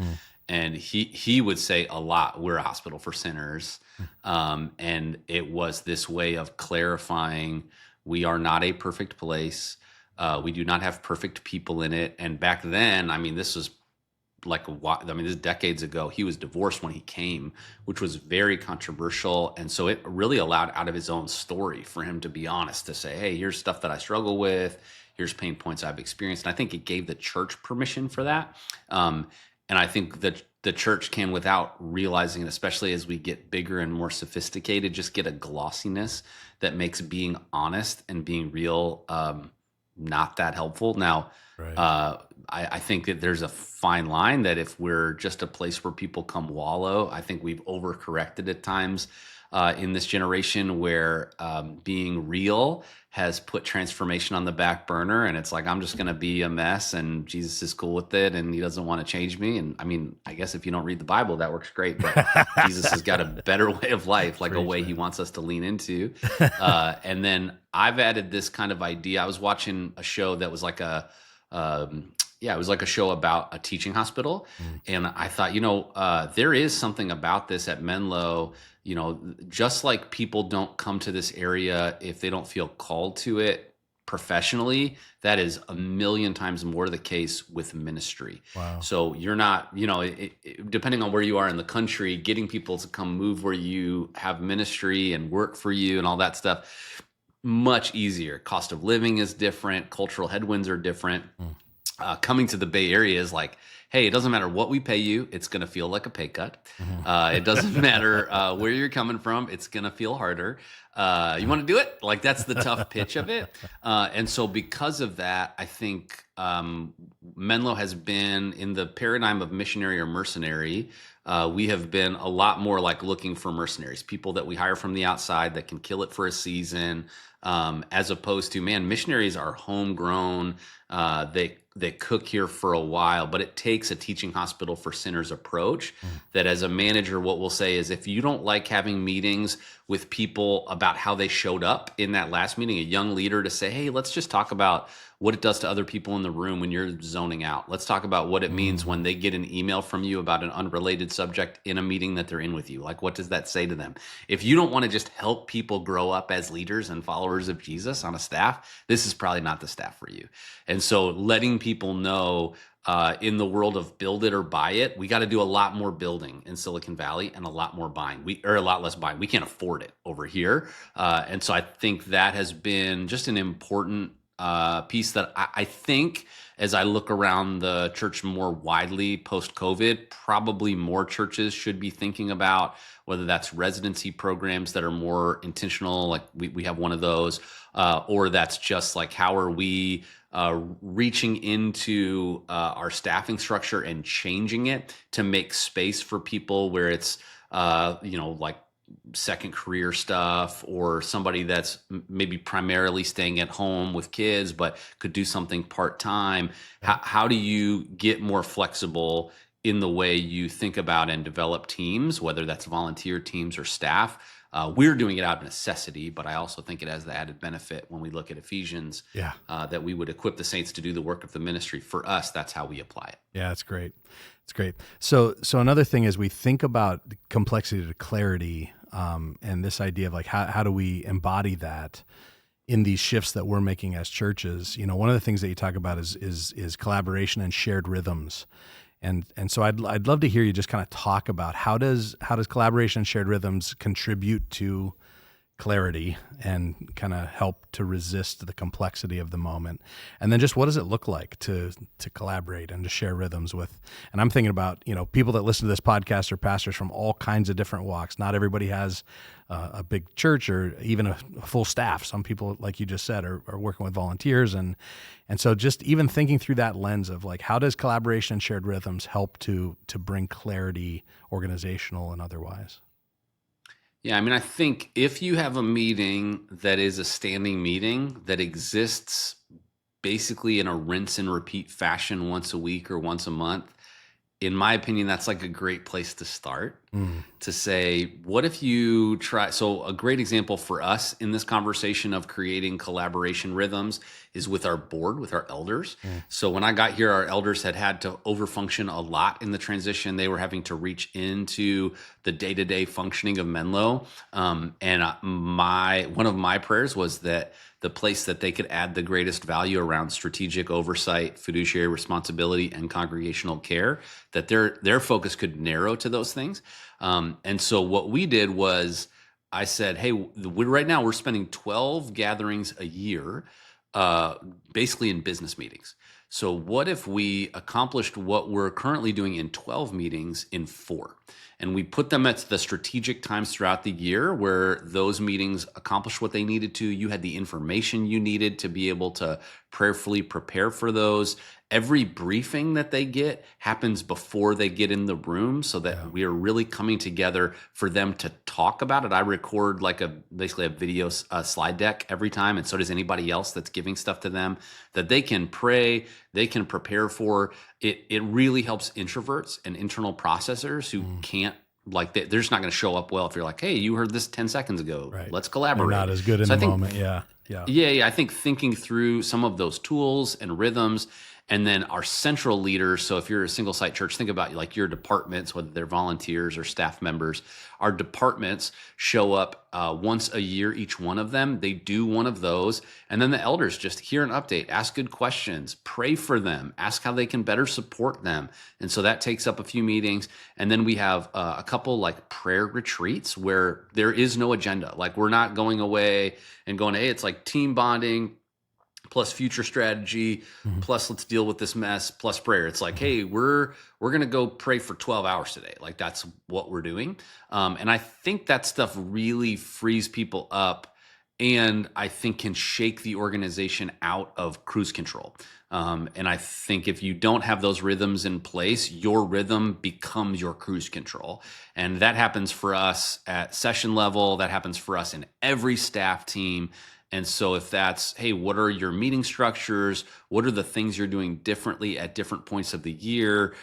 [SPEAKER 4] And he would say a lot, we're a hospital for sinners. And it was this way of clarifying, we are not a perfect place. We do not have perfect people in it. And back then, this was this is decades ago. He was divorced when he came, which was very controversial. And so it really allowed, out of his own story, for him to be honest, to say, hey, here's stuff that I struggle with. Here's pain points I've experienced. And I think it gave the church permission for that. And I think that the church can, without realizing it, especially as we get bigger and more sophisticated, just get a glossiness that makes being honest and being real not that helpful. Now, right. I think that there's a fine line that if we're just a place where people come wallow, I think we've overcorrected at times in this generation, where being real has put transformation on the back burner. And it's I'm just going to be a mess, and Jesus is cool with it, and he doesn't want to change me. And I guess if you don't read the Bible, that works great. But Jesus has got a better way of life, a way he wants us to lean into. And then I've added this kind of idea. I was watching a show that was it was a show about a teaching hospital. And I thought, there is something about this at Menlo. Just like people don't come to this area if they don't feel called to it, professionally, that is a million times more the case with ministry.
[SPEAKER 2] Wow.
[SPEAKER 4] So you're not, depending on where you are in the country, getting people to come move where you have ministry and work for you and all that stuff, much easier. Cost of living is different. Cultural headwinds are different. Coming to the Bay Area is like, hey, it doesn't matter what we pay you. It's going to feel like a pay cut. It doesn't matter where you're coming from. It's going to feel harder. You want to do it? Like, that's the tough pitch of it. And so because of that, I think Menlo has been in the paradigm of missionary or mercenary. We have been a lot more like looking for mercenaries, people that we hire from the outside that can kill it for a season, as opposed to, man, missionaries are homegrown. They cook here for a while, but it takes a teaching hospital for sinners approach that as a manager, what we'll say is if you don't like having meetings with people about how they showed up in that last meeting, a young leader to say, hey, let's just talk about what it does to other people in the room when you're zoning out. Let's talk about what it means when they get an email from you about an unrelated subject in a meeting that they're in with you. Like, what does that say to them? If you don't want to just help people grow up as leaders and followers of Jesus on a staff, this is probably not the staff for you. And so letting people know in the world of build it or buy it, we got to do a lot more building in Silicon Valley and a lot more buying. Or a lot less buying. We can't afford it over here. And so I think that has been just an important piece that I think as I look around the church more widely post-COVID, probably more churches should be thinking about whether that's residency programs that are more intentional, like we have one of those, or that's just like how are we reaching into our staffing structure and changing it to make space for people where it's, like second career stuff or somebody that's maybe primarily staying at home with kids but could do something part-time. How do you get more flexible in the way you think about and develop teams, whether that's volunteer teams or staff? We're doing it out of necessity, but I also think it has the added benefit when we look at Ephesians, that we would equip the saints to do the work of the ministry. For us, that's how we apply it.
[SPEAKER 2] Yeah, that's great. It's great. So another thing is we think about complexity to clarity, and this idea of like how do we embody that in these shifts that we're making as churches. One of the things that you talk about is collaboration and shared rhythms. And so I'd love to hear you just kind of talk about how does collaboration and shared rhythms contribute to clarity and kind of help to resist the complexity of the moment. And then just what does it look like to collaborate and to share rhythms with, and I'm thinking about, people that listen to this podcast are pastors from all kinds of different walks. Not everybody has a big church or even a full staff. Some people, like you just said, are working with volunteers. And so just even thinking through that lens of like, how does collaboration and shared rhythms help to bring clarity, organizational and otherwise?
[SPEAKER 4] Yeah, I think if you have a meeting that is a standing meeting that exists basically in a rinse and repeat fashion once a week or once a month, in my opinion, that's like a great place to start to say, what if you try? So a great example for us in this conversation of creating collaboration rhythms is with our board, with our elders. So when I got here, our elders had to overfunction a lot in the transition. They were having to reach into the day-to-day functioning of Menlo. And one of my prayers was that the place that they could add the greatest value around strategic oversight, fiduciary responsibility, and congregational care, that their focus could narrow to those things. And so what we did was I said, hey, right now we're spending 12 gatherings a year, basically in business meetings. So what if we accomplished what we're currently doing in 12 meetings in 4? And we put them at the strategic times throughout the year where those meetings accomplished what they needed to. You had the information you needed to be able to prayerfully prepare for those. Every briefing that they get happens before they get in the room so that we are really coming together for them to talk about it. I record basically a video slide deck every time, and so does anybody else that's giving stuff to them that they can pray, they can prepare for. It really helps introverts and internal processors who can't, they're just not going to show up well if you're like, hey, you heard this 10 seconds ago. Right. Let's collaborate.
[SPEAKER 2] They're not as good in the moment. Yeah.
[SPEAKER 4] I think thinking through some of those tools and rhythms And then our central leaders, so if you're a single site church, think about like your departments, whether they're volunteers or staff members. Our departments show up once a year, each one of them. They do one of those. And then the elders just hear an update, ask good questions, pray for them, ask how they can better support them. And so that takes up a few meetings. And then we have a couple like prayer retreats where there is no agenda. Like we're not going away and going, hey, it's like team bonding plus future strategy, plus let's deal with this mess, plus prayer. It's like, hey, we're going to go pray for 12 hours today. Like that's what we're doing. And I think that stuff really frees people up and I think can shake the organization out of cruise control. And I think if you don't have those rhythms in place, your rhythm becomes your cruise control. And that happens for us at session level. That happens for us in every staff team. And so if that's, hey, what are your meeting structures? What are the things you're doing differently at different points of the year?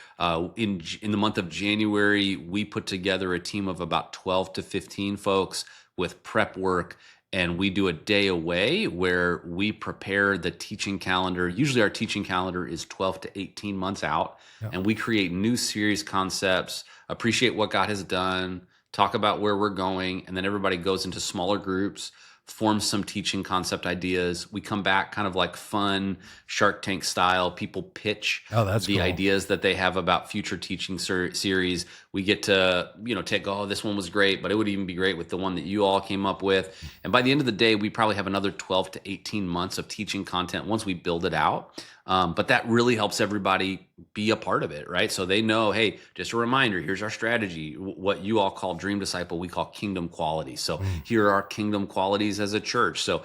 [SPEAKER 4] In the month of January, we put together a team of about 12 to 15 folks with prep work. And we do a day away where we prepare the teaching calendar. Usually our teaching calendar is 12 to 18 months out. Yep. And we create new series concepts, appreciate what God has done, talk about where we're going. And then everybody goes into smaller groups, form some teaching concept ideas. We come back kind of like fun Shark Tank style. People pitch the ideas that they have about future teaching series. We get to, take, this one was great, but it would even be great with the one that you all came up with. And by the end of the day, we probably have another 12 to 18 months of teaching content once we build it out. But that really helps everybody be a part of it, right? So they know, hey, just a reminder, here's our strategy. What you all call Dream Disciple, we call kingdom qualities. So here are our kingdom qualities as a church. So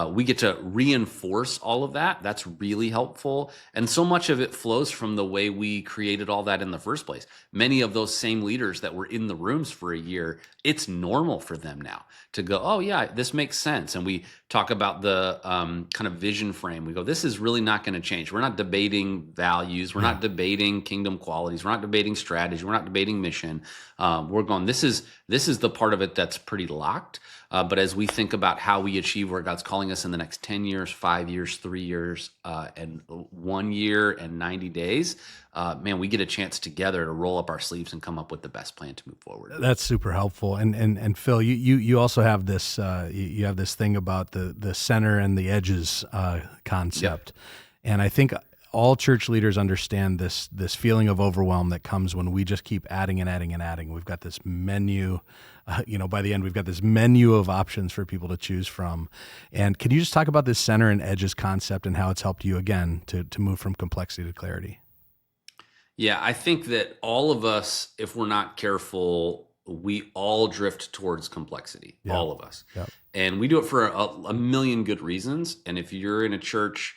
[SPEAKER 4] we get to reinforce all of that. That's really helpful. And so much of it flows from the way we created all that in the first place. Many of those same leaders that were in the rooms for a year, it's normal for them now to go, oh yeah, this makes sense. And we talk about the kind of vision frame. We go, this is really not going to change. We're not debating values. We're not debating kingdom qualities. We're not debating strategy. We're not debating mission. We're going, this is the part of it that's pretty locked. But as we think about how we achieve where God's calling us in the next 10 years, 5 years, 3 years, and 1 year and 90 days, we get a chance together to roll up our sleeves and come up with the best plan to move forward.
[SPEAKER 2] That's super helpful. And Phil, you also have this you have this thing about the center and the edges concept. Yep. And I think all church leaders understand this feeling of overwhelm that comes when we just keep adding and adding and adding. We've got this menu, by the end, we've got this menu of options for people to choose from. And can you just talk about this center and edges concept and how it's helped you, again, to move from complexity to clarity?
[SPEAKER 4] Yeah, I think that all of us, if we're not careful, we all drift towards complexity, all of us. Yep. And we do it for a million good reasons. And if you're in a church,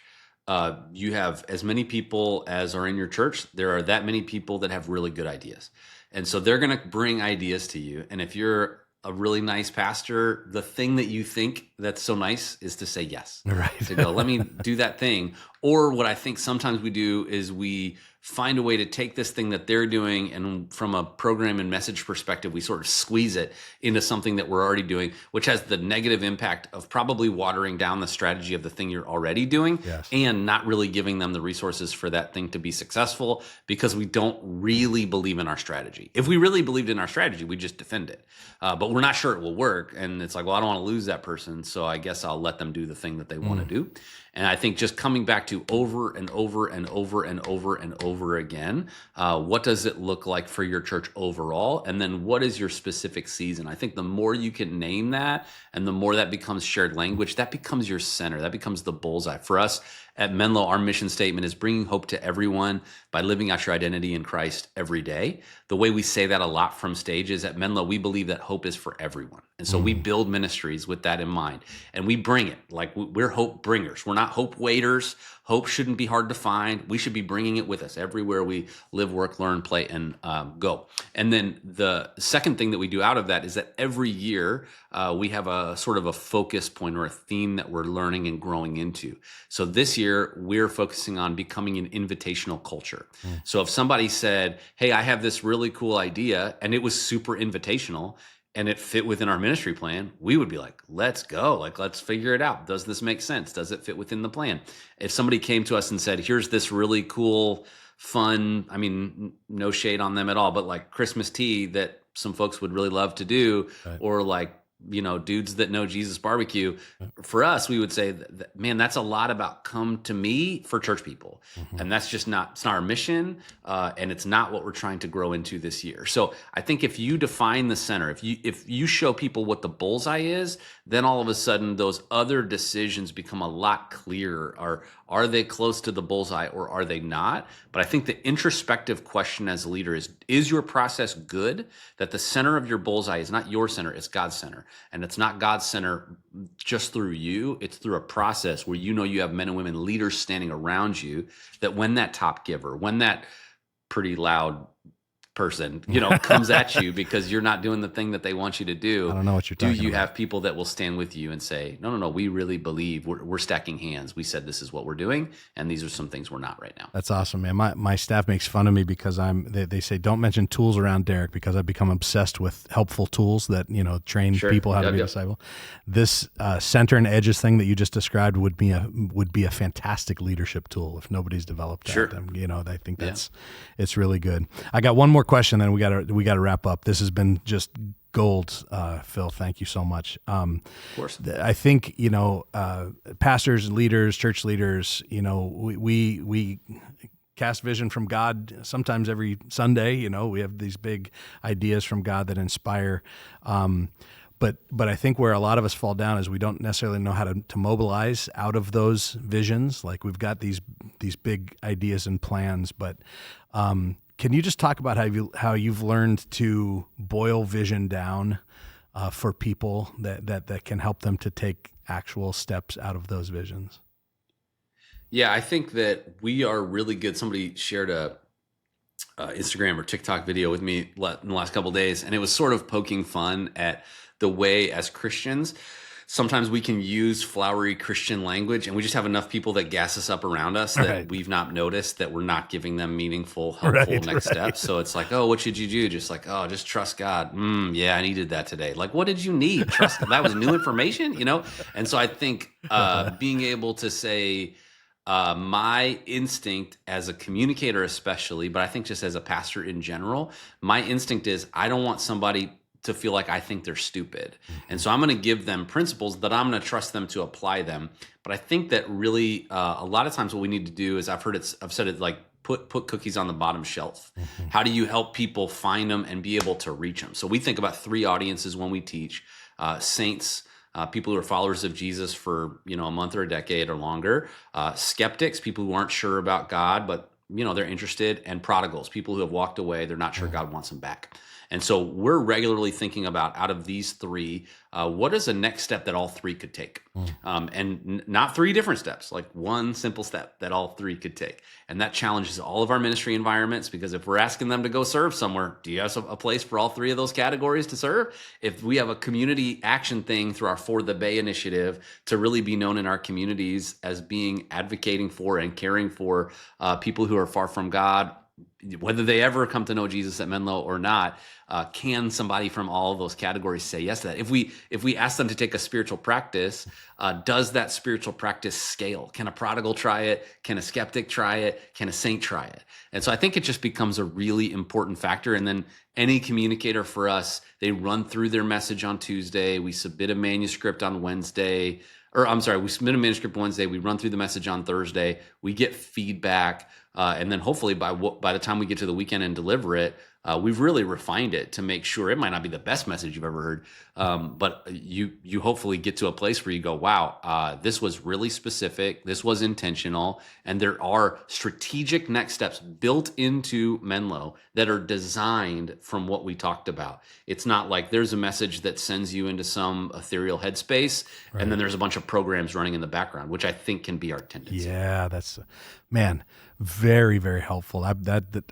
[SPEAKER 4] you have as many people as are in your church, there are that many people that have really good ideas. And so they're going to bring ideas to you. And if you're a really nice pastor, the thing that you think that's so nice is to say yes. Right. To go, let me do that thing. Or what I think sometimes we do is we find a way to take this thing that they're doing, and from a program and message perspective, we sort of squeeze it into something that we're already doing, which has the negative impact of probably watering down the strategy of the thing you're already doing. Yes. And not really giving them the resources for that thing to be successful, because we don't really believe in our strategy. If we really believed in our strategy, we just defend it. But we're not sure it will work. And it's like, well, I don't want to lose that person, so I guess I'll let them do the thing that they want to do. And I think just coming back to over and over and over and over and over again, what does it look like for your church overall? And then what is your specific season? I think the more you can name that, and the more that becomes shared language, that becomes your center. That becomes the bullseye. For us at Menlo, our mission statement is bringing hope to everyone by living out your identity in Christ every day. The way we say that a lot from stage is at Menlo, we believe that hope is for everyone. And so we build ministries with that in mind, and we bring it. Like, we're hope bringers. We're not hope waiters. Hope shouldn't be hard to find. We should be bringing it with us everywhere we live, work, learn, play, and go. And then the second thing that we do out of that is that every year we have a sort of a focus point or a theme that we're learning and growing into. So this year we're focusing on becoming an invitational culture. So if somebody said, hey, I have this really cool idea, and it was super invitational, and it fit within our ministry plan, we would be like, let's go. Like, let's figure it out. Does this make sense? Does it fit within the plan? If somebody came to us and said, here's this really cool, fun, I mean, no shade on them at all, but like Christmas tea that some folks would really love to do,
[SPEAKER 2] Right.
[SPEAKER 4] or like, you know, dudes that know Jesus barbecue. For us, we would say that, man, that's a lot about come to me for church people. And that's just not, it's not our mission. And it's not what we're trying to grow into this year. So I think if you define the center, if you show people what the bullseye is, then all of a sudden those other decisions become a lot clearer. Are they close to the bullseye or are they not? But I think the introspective question as a leader is your process good? That the center of your bullseye is not your center, it's God's center. And it's not God's center just through you. It's through a process where you know you have men and women, leaders standing around you, that when that top giver, when that pretty loud person, you know, comes at you because you're not doing the thing that they want you to do.
[SPEAKER 2] I don't know what you're talking
[SPEAKER 4] Do you
[SPEAKER 2] about.
[SPEAKER 4] have people that will stand with you and say, no, we really believe we're stacking hands. We said this is what we're doing, and these are some things we're not right now.
[SPEAKER 2] That's awesome, man. My staff makes fun of me because they say don't mention tools around Derek, because I've become obsessed with helpful tools that, you know, train people how to be disciple. This center and edges thing that you just described would be a fantastic leadership tool if nobody's developed that.
[SPEAKER 4] Sure.
[SPEAKER 2] You know, I think it's really good. I got one more question, then we got to wrap up. This has been just gold, Phil. Thank you so much.
[SPEAKER 4] Of course.
[SPEAKER 2] I think, you know, pastors, leaders, church leaders, you know, we cast vision from God sometimes every Sunday. You know, we have these big ideas from God that inspire. But I think where a lot of us fall down is we don't necessarily know how to mobilize out of those visions. Like, we've got these big ideas and plans, but can you just talk about how you've learned to boil vision down for people that can help them to take actual steps out of those visions?
[SPEAKER 4] Yeah, I think that we are really good. Somebody shared a Instagram or TikTok video with me in the last couple of days, and it was sort of poking fun at the way as Christians, sometimes we can use flowery Christian language, and we just have enough people that gas us up around us that we've not noticed that we're not giving them meaningful, helpful next steps. So it's like, oh, what should you do? Just like, oh, just trust God. Yeah, I needed that today. Like, what did you need? Trust God. That was new information, you know? And so I think being able to say, my instinct as a communicator especially, but I think just as a pastor in general, my instinct is I don't want somebody to feel like I think they're stupid. And so I'm going to give them principles that I'm going to trust them to apply them. But I think that really a lot of times what we need to do is, I've said it like, put cookies on the bottom shelf. How do you help people find them and be able to reach them? So we think about three audiences when we teach: saints, people who are followers of Jesus for, you know, a month or a decade or longer; skeptics, people who aren't sure about God, but, you know, they're interested; and prodigals, people who have walked away, they're not sure God wants them back. And so we're regularly thinking about, out of these three, what is a next step that all three could take? And not three different steps, like one simple step that all three could take. And that challenges all of our ministry environments, because if we're asking them to go serve somewhere, do you have a place for all three of those categories to serve? If we have a community action thing through our For the Bay initiative to really be known in our communities as being advocating for and caring for people who are far from God, whether they ever come to know Jesus at Menlo or not, can somebody from all of those categories say yes to that? If we ask them to take a spiritual practice, does that spiritual practice scale? Can a prodigal try it? Can a skeptic try it? Can a saint try it? And so I think it just becomes a really important factor. And then any communicator for us, they run through their message on Tuesday. We submit a manuscript on Wednesday. We submit a manuscript Wednesday. We run through the message on Thursday. We get feedback. And then hopefully by the time we get to the weekend and deliver it, we've really refined it to make sure it might not be the best message you've ever heard. But you hopefully get to a place where you go, wow, this was really specific. This was intentional. And there are strategic next steps built into Menlo that are designed from what we talked about. It's not like there's a message that sends you into some ethereal headspace, and then there's a bunch of programs running in the background, which I think can be our tendency.
[SPEAKER 2] Yeah, man, very, very helpful.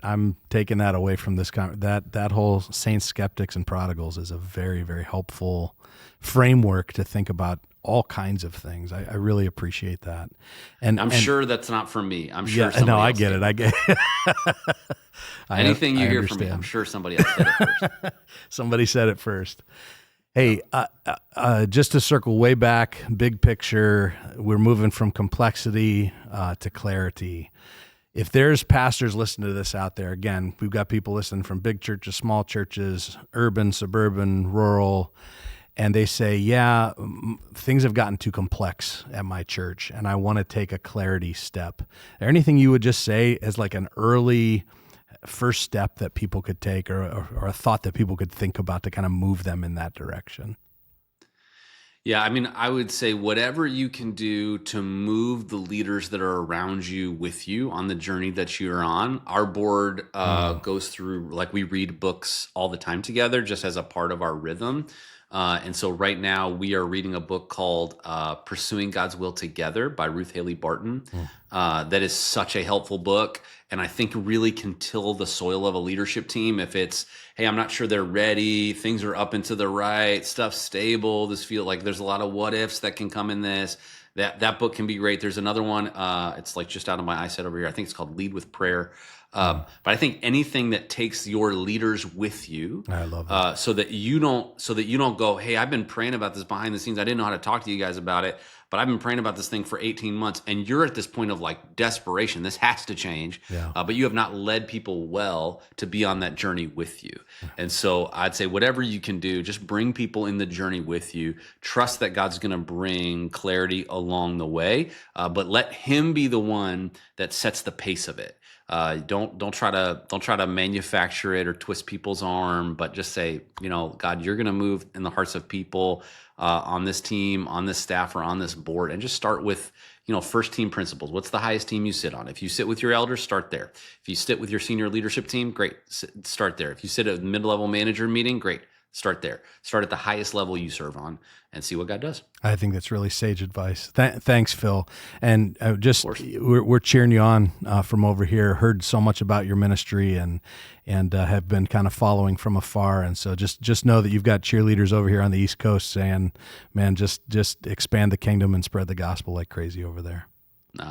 [SPEAKER 2] I'm taking that away from this. That whole saints, skeptics, and prodigals is a very, very helpful framework to think about all kinds of things. I really appreciate that. And
[SPEAKER 4] I'm sure that's not from me. I'm sure somebody
[SPEAKER 2] no, I
[SPEAKER 4] else
[SPEAKER 2] get
[SPEAKER 4] did.
[SPEAKER 2] it. I get it.
[SPEAKER 4] Anything you
[SPEAKER 2] I
[SPEAKER 4] hear from me,
[SPEAKER 2] understand.
[SPEAKER 4] I'm sure somebody else said it first.
[SPEAKER 2] Somebody said it first. Hey, just to circle way back, big picture, we're moving from complexity to clarity. If there's pastors listening to this out there, again, we've got people listening from big churches, small churches, urban, suburban, rural, and they say, yeah, things have gotten too complex at my church, and I want to take a clarity step. Is there anything you would just say as like an early first step that people could take, or a thought that people could think about to kind of move them in that direction?
[SPEAKER 4] Yeah, I mean, I would say whatever you can do to move the leaders that are around you with you on the journey that you're on. Our board goes through, like, we read books all the time together just as a part of our rhythm. And so right now we are reading a book called Pursuing God's Will Together by Ruth Haley Barton. That is such a helpful book, and I think really can till the soil of a leadership team. If it's, hey, I'm not sure they're ready, things are up and to the right, stuff's stable, this feel like there's a lot of what ifs that can come in this. That book can be great. There's another one, it's like just out of my eyesight over here. I think it's called Lead with Prayer. But I think anything that takes your leaders with you,
[SPEAKER 2] I love that.
[SPEAKER 4] so that you don't go, hey, I've been praying about this behind the scenes. I didn't know how to talk to you guys about it, but I've been praying about this thing for 18 months, and you're at this point of like desperation. This has to change, but you have not led people well to be on that journey with you. And so I'd say whatever you can do, just bring people in the journey with you. Trust that God's going to bring clarity along the way, but let Him be the one that sets the pace of it. Don't try to manufacture it or twist people's arm, but just say, God, you're going to move in the hearts of people on this team, on this staff, or on this board, and just start with, first team principles. What's the highest team you sit on? If you sit with your elders, start there. If you sit with your senior leadership team, great, start there. If you sit at a mid-level manager meeting, great. Start there. Start at the highest level you serve on and see what God does.
[SPEAKER 2] I think that's really sage advice. Thanks, Phil. And we're cheering you on from over here. Heard so much about your ministry and have been kind of following from afar. And so just know that you've got cheerleaders over here on the East Coast saying, man, just expand the kingdom and spread the gospel like crazy over there.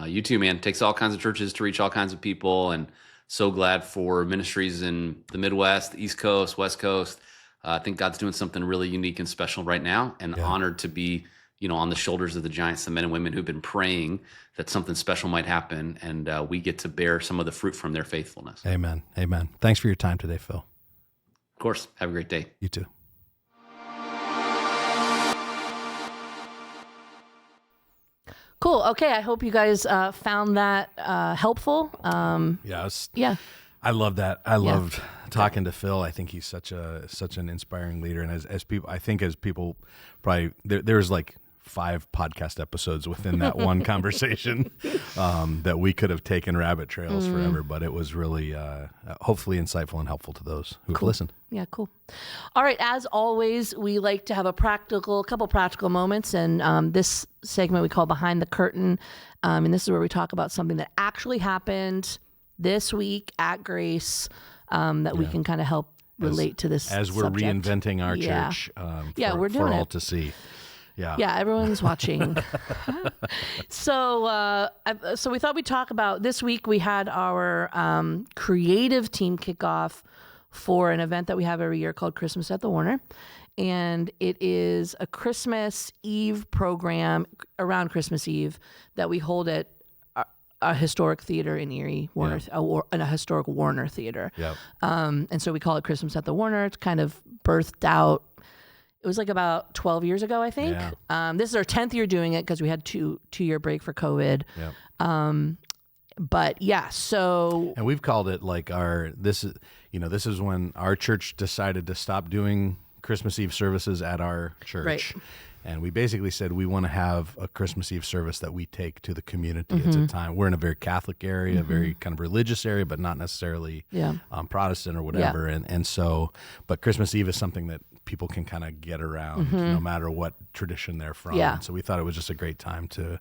[SPEAKER 4] You too, man. It takes all kinds of churches to reach all kinds of people. And so glad for ministries in the Midwest, the East Coast, West Coast. I think God's doing something really unique and special right now, and honored to be, on the shoulders of the giants, the men and women who've been praying that something special might happen, and we get to bear some of the fruit from their faithfulness.
[SPEAKER 2] Amen. Amen. Thanks for your time today, Phil.
[SPEAKER 4] Of course. Have a great day.
[SPEAKER 2] You too.
[SPEAKER 1] Cool. Okay. I hope you guys found that helpful.
[SPEAKER 2] Yeah. I love that. I loved talking to Phil. I think he's such an inspiring leader. And as people probably, there's like 5 podcast episodes within that one conversation that we could have taken rabbit trails forever, but it was really hopefully insightful and helpful to those who have listened.
[SPEAKER 1] Yeah, cool. All right. As always, we like to have a couple practical moments. And this segment we call Behind the Curtain. And this is where we talk about something that actually happened this week at Grace that we can kind of help relate to this
[SPEAKER 2] as we're
[SPEAKER 1] subject.
[SPEAKER 2] Reinventing our church
[SPEAKER 1] we're doing
[SPEAKER 2] for all
[SPEAKER 1] it
[SPEAKER 2] to see.
[SPEAKER 1] Yeah, everyone's watching. So we thought we'd talk about this week. We had our creative team kickoff for an event that we have every year called Christmas at the Warner. And it is a Christmas Eve program around Christmas Eve that we hold at a historic theater in Erie, a historic Warner theater.
[SPEAKER 2] Yep.
[SPEAKER 1] And so we call it Christmas at the Warner. It's kind of birthed out. It was like about 12 years ago, I think.
[SPEAKER 2] Yeah.
[SPEAKER 1] This is our 10th year doing it because we had two-year break for COVID.
[SPEAKER 2] Yep.
[SPEAKER 1] But yeah, so.
[SPEAKER 2] And we've called it like this is when our church decided to stop doing Christmas Eve services at our church.
[SPEAKER 1] Right.
[SPEAKER 2] And we basically said we want to have a Christmas Eve service that we take to the community. It's a time, we're in a very Catholic area, very kind of religious area, but not necessarily Protestant or whatever. Yeah. And so, but Christmas Eve is something that people can kind of get around no matter what tradition they're from.
[SPEAKER 1] Yeah.
[SPEAKER 2] And so we thought it was just a great time to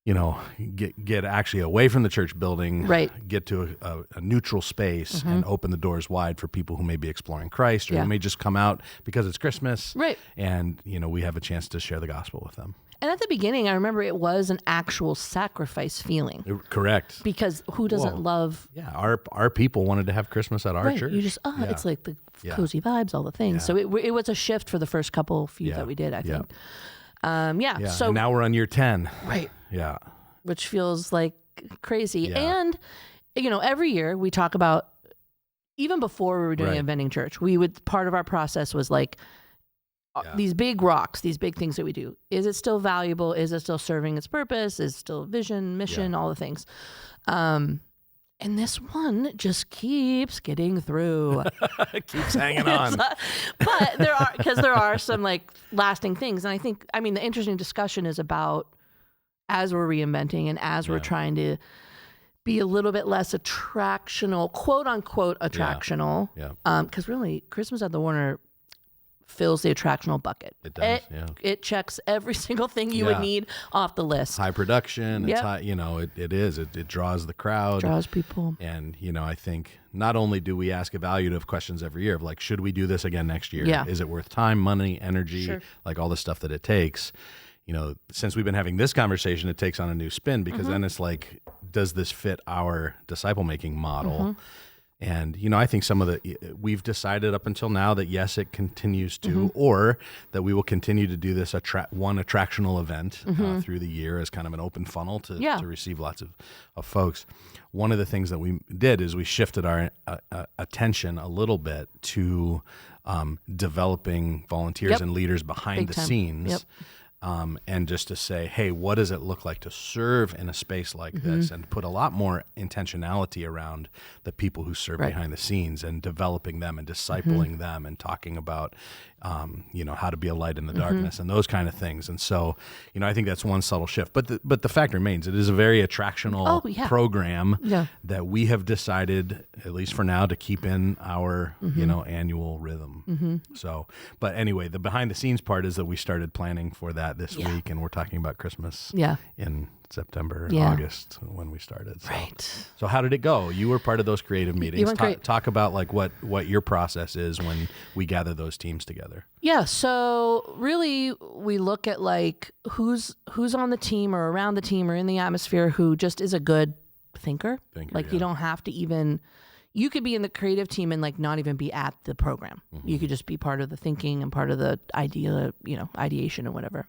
[SPEAKER 2] get actually away from the church building,
[SPEAKER 1] Right.
[SPEAKER 2] get to a neutral space and open the doors wide for people who may be exploring Christ or who may just come out because it's Christmas.
[SPEAKER 1] Right.
[SPEAKER 2] And, we have a chance to share the gospel with them.
[SPEAKER 1] And at the beginning, I remember it was an actual sacrifice feeling.
[SPEAKER 2] Correct.
[SPEAKER 1] Because who doesn't love...
[SPEAKER 2] Yeah, our people wanted to have Christmas at our
[SPEAKER 1] Right.
[SPEAKER 2] church.
[SPEAKER 1] You just, it's like the cozy vibes, all the things.
[SPEAKER 2] Yeah.
[SPEAKER 1] So it was a shift for the first few that we did, I think. So
[SPEAKER 2] and now we're on year 10.
[SPEAKER 1] Right.
[SPEAKER 2] Yeah.
[SPEAKER 1] Which feels like crazy.
[SPEAKER 2] Yeah.
[SPEAKER 1] And, every year we talk about, even before we were doing Inventing Church, part of our process was like, these big rocks, these big things that we do. Is it still valuable? Is it still serving its purpose? Is it still vision, mission, all the things? And this one just keeps getting through.
[SPEAKER 2] Keeps hanging on.
[SPEAKER 1] But there are some like lasting things. And I think, the interesting discussion is about, as we're reinventing and as we're trying to be a little bit less attractional, quote unquote attractional. Because really, Christmas at the Warner fills the attractional bucket.
[SPEAKER 2] It does,
[SPEAKER 1] It checks every single thing you would need off the list.
[SPEAKER 2] High production. It's high, it draws the crowd.
[SPEAKER 1] Draws people.
[SPEAKER 2] And, I think not only do we ask evaluative questions every year of like, should we do this again next year?
[SPEAKER 1] Yeah.
[SPEAKER 2] Is it worth time, money, energy, like all the stuff that it takes? Since we've been having this conversation, it takes on a new spin because then it's like, does this fit our disciple making model? And, I think we've decided up until now that yes, it continues to, or that we will continue to do this one attractional event through the year as kind of an open funnel to receive lots of folks. One of the things that we did is we shifted our attention a little bit to developing volunteers and leaders behind the scenes. And just to say, hey, what does it look like to serve in a space like this, and put a lot more intentionality around the people who serve behind the scenes and developing them and discipling them and talking about, how to be a light in the darkness and those kind of things. And so, I think that's one subtle shift. But the fact remains, it is a very attractional program that we have decided, at least for now, to keep in our, annual rhythm. So, but anyway, the behind the scenes part is that we started planning for that this week, and we're talking about Christmas in September, August when we started. So.
[SPEAKER 1] Right.
[SPEAKER 2] So how did it go? You were part of those creative meetings.
[SPEAKER 1] You went great.
[SPEAKER 2] Talk about like what your process is when we gather those teams together.
[SPEAKER 1] Yeah. So really we look at like who's on the team or around the team or in the atmosphere who just is a good thinker. Like you don't have to even, you could be in the creative team and like not even be at the program. You could just be part of the thinking and part of the ideation or whatever.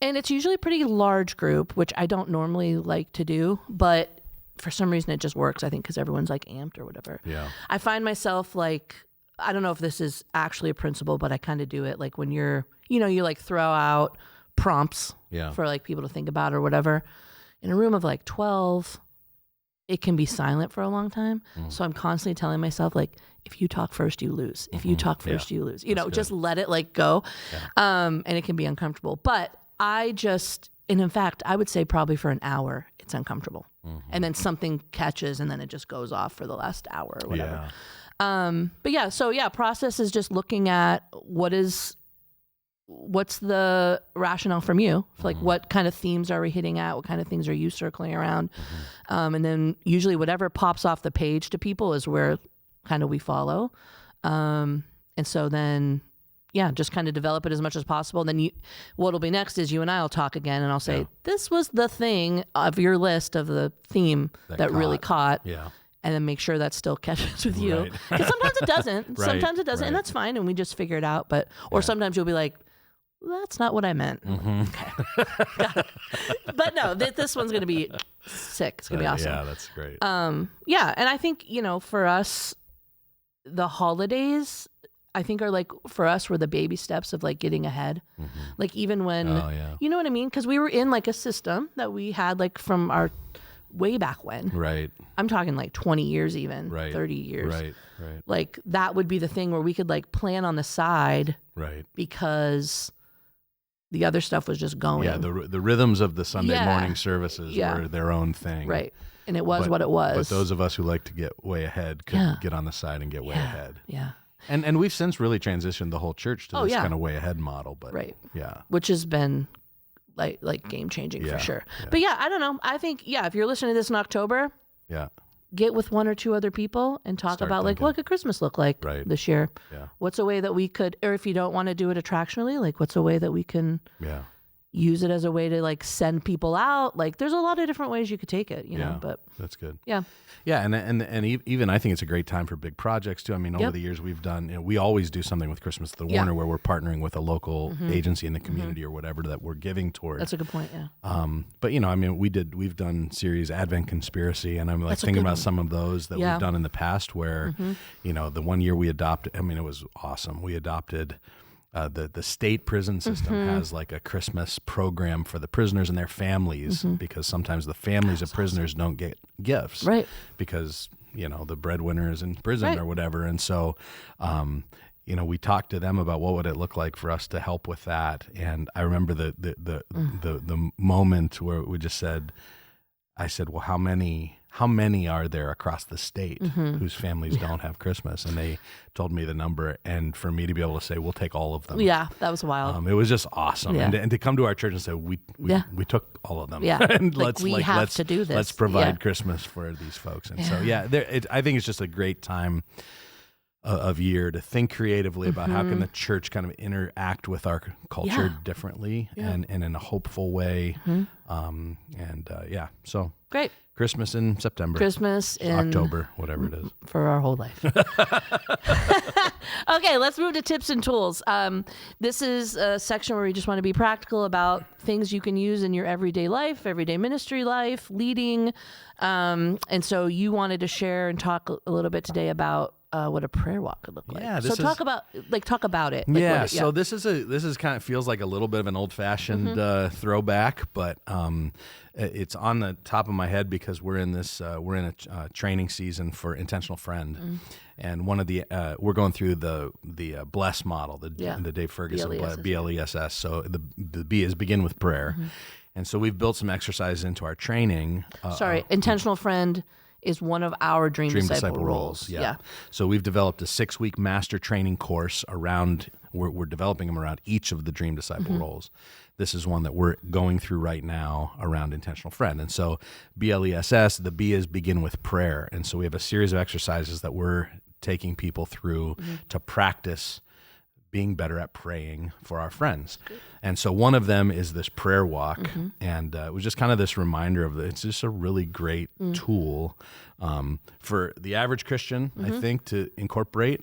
[SPEAKER 1] And it's usually a pretty large group, which I don't normally like to do, but for some reason it just works, I think, because everyone's like amped or whatever. Yeah. I find myself like, I don't know if this is actually a principle, but I kind of do it like when you like throw out prompts for like people to think about or whatever. In a room of like 12, it can be silent for a long time. So I'm constantly telling myself like, if you talk first, you lose. If you talk first, you lose. Just let it like go. And it can be uncomfortable. But and in fact, I would say probably for an hour, it's uncomfortable. And then something catches and then it just goes off for the last hour or whatever. Process is just looking at what's the rationale from you? Like what kind of themes are we hitting at? What kind of things are you circling around? And then usually whatever pops off the page to people is where kind of we follow. And so then, just kind of develop it as much as possible. And then what'll be next is you and I will talk again and I'll say, this was the thing of your list of the theme that really caught. Yeah. And then make sure that still catches with you. Because sometimes it doesn't. Sometimes it doesn't. And that's fine. And we just figure it out. Or sometimes you'll be like, that's not what I meant. Okay. Got it. But no, this one's going to be sick. It's going to be awesome.
[SPEAKER 2] Yeah, that's great.
[SPEAKER 1] And I think, for us, the holidays, I think are like, for us, were the baby steps of like getting ahead. Like even when, you know what I mean? Because we were in like a system that we had like from our way back when. Right. I'm talking like 20 years even, 30 years. Right. Like that would be the thing where we could like plan on the side. Right. Because the other stuff was just going.
[SPEAKER 2] Yeah, the rhythms of the Sunday morning services were their own thing.
[SPEAKER 1] Right. And it was what it was.
[SPEAKER 2] But those of us who like to get way ahead could get on the side and get way ahead.
[SPEAKER 1] Yeah.
[SPEAKER 2] And we've since really transitioned the whole church to this kind of way ahead model. But yeah.
[SPEAKER 1] Which has been like game changing for sure.
[SPEAKER 2] Yeah.
[SPEAKER 1] But yeah, I don't know. I think, if you're listening to this in October, get with one or two other people and talk
[SPEAKER 2] Start
[SPEAKER 1] about
[SPEAKER 2] thinking.
[SPEAKER 1] like, what could Christmas look like this year?
[SPEAKER 2] Yeah.
[SPEAKER 1] What's a way that we could, or if you don't want to do it attractionally, like what's a way that we can use it as a way to like send people out? Like there's a lot of different ways you could take it, you know, but
[SPEAKER 2] that's good.
[SPEAKER 1] Yeah.
[SPEAKER 2] Yeah. And even I think it's a great time for big projects too. I mean, over the years we've done, we always do something with Christmas at the Warner where we're partnering with a local agency in the community or whatever that we're giving towards.
[SPEAKER 1] That's a good point. Yeah.
[SPEAKER 2] But I mean, we've done series Advent Conspiracy, and I'm like thinking about some of those that we've done in the past where, the one year we adopted, I mean, it was awesome. We adopted the state prison system has like a Christmas program for the prisoners and their families because sometimes the families of prisoners don't get gifts, right? Because the breadwinner is in prison or whatever, and so we talked to them about what would it look like for us to help with that. And I remember the moment where we just said, I said, well, how many are there across the state whose families don't have Christmas? And they told me the number, and for me to be able to say, we'll take all of them.
[SPEAKER 1] Yeah, that was wild.
[SPEAKER 2] It was just awesome.
[SPEAKER 1] Yeah.
[SPEAKER 2] And to come to our church and say, we took all of them.
[SPEAKER 1] Yeah.
[SPEAKER 2] And
[SPEAKER 1] let's to do this.
[SPEAKER 2] Let's provide Christmas for these folks. And so, I think it's just a great time of year to think creatively about how can the church kind of interact with our culture differently and in a hopeful way. So
[SPEAKER 1] great.
[SPEAKER 2] Christmas in September.
[SPEAKER 1] Christmas in
[SPEAKER 2] October, whatever it is.
[SPEAKER 1] For our whole life. Okay, let's move to tips and tools. This is a section where we just want to be practical about things you can use in your everyday life, everyday ministry life, leading. And so you wanted to share and talk a little bit today about what a prayer walk could look like. Yeah, talk about it. Like
[SPEAKER 2] so this is kind of feels like a little bit of an old-fashioned throwback, but it's on the top of my head because we're in a training season for Intentional Friend, and one of the we're going through the Bless model, the Dave Ferguson BLESS. So the B is begin with prayer, and so we've built some exercises into our training.
[SPEAKER 1] Intentional Friend is one of our Dream Disciple roles.
[SPEAKER 2] Yeah. So we've developed a 6-week master training course around, we're developing them around each of the Dream Disciple roles. This is one that we're going through right now around Intentional Friend. And so BLESS, the B is begin with prayer. And so we have a series of exercises that we're taking people through to practice being better at praying for our friends. And so one of them is this prayer walk. And it was just kind of this reminder of it's just a really great tool for the average Christian, I think, to incorporate,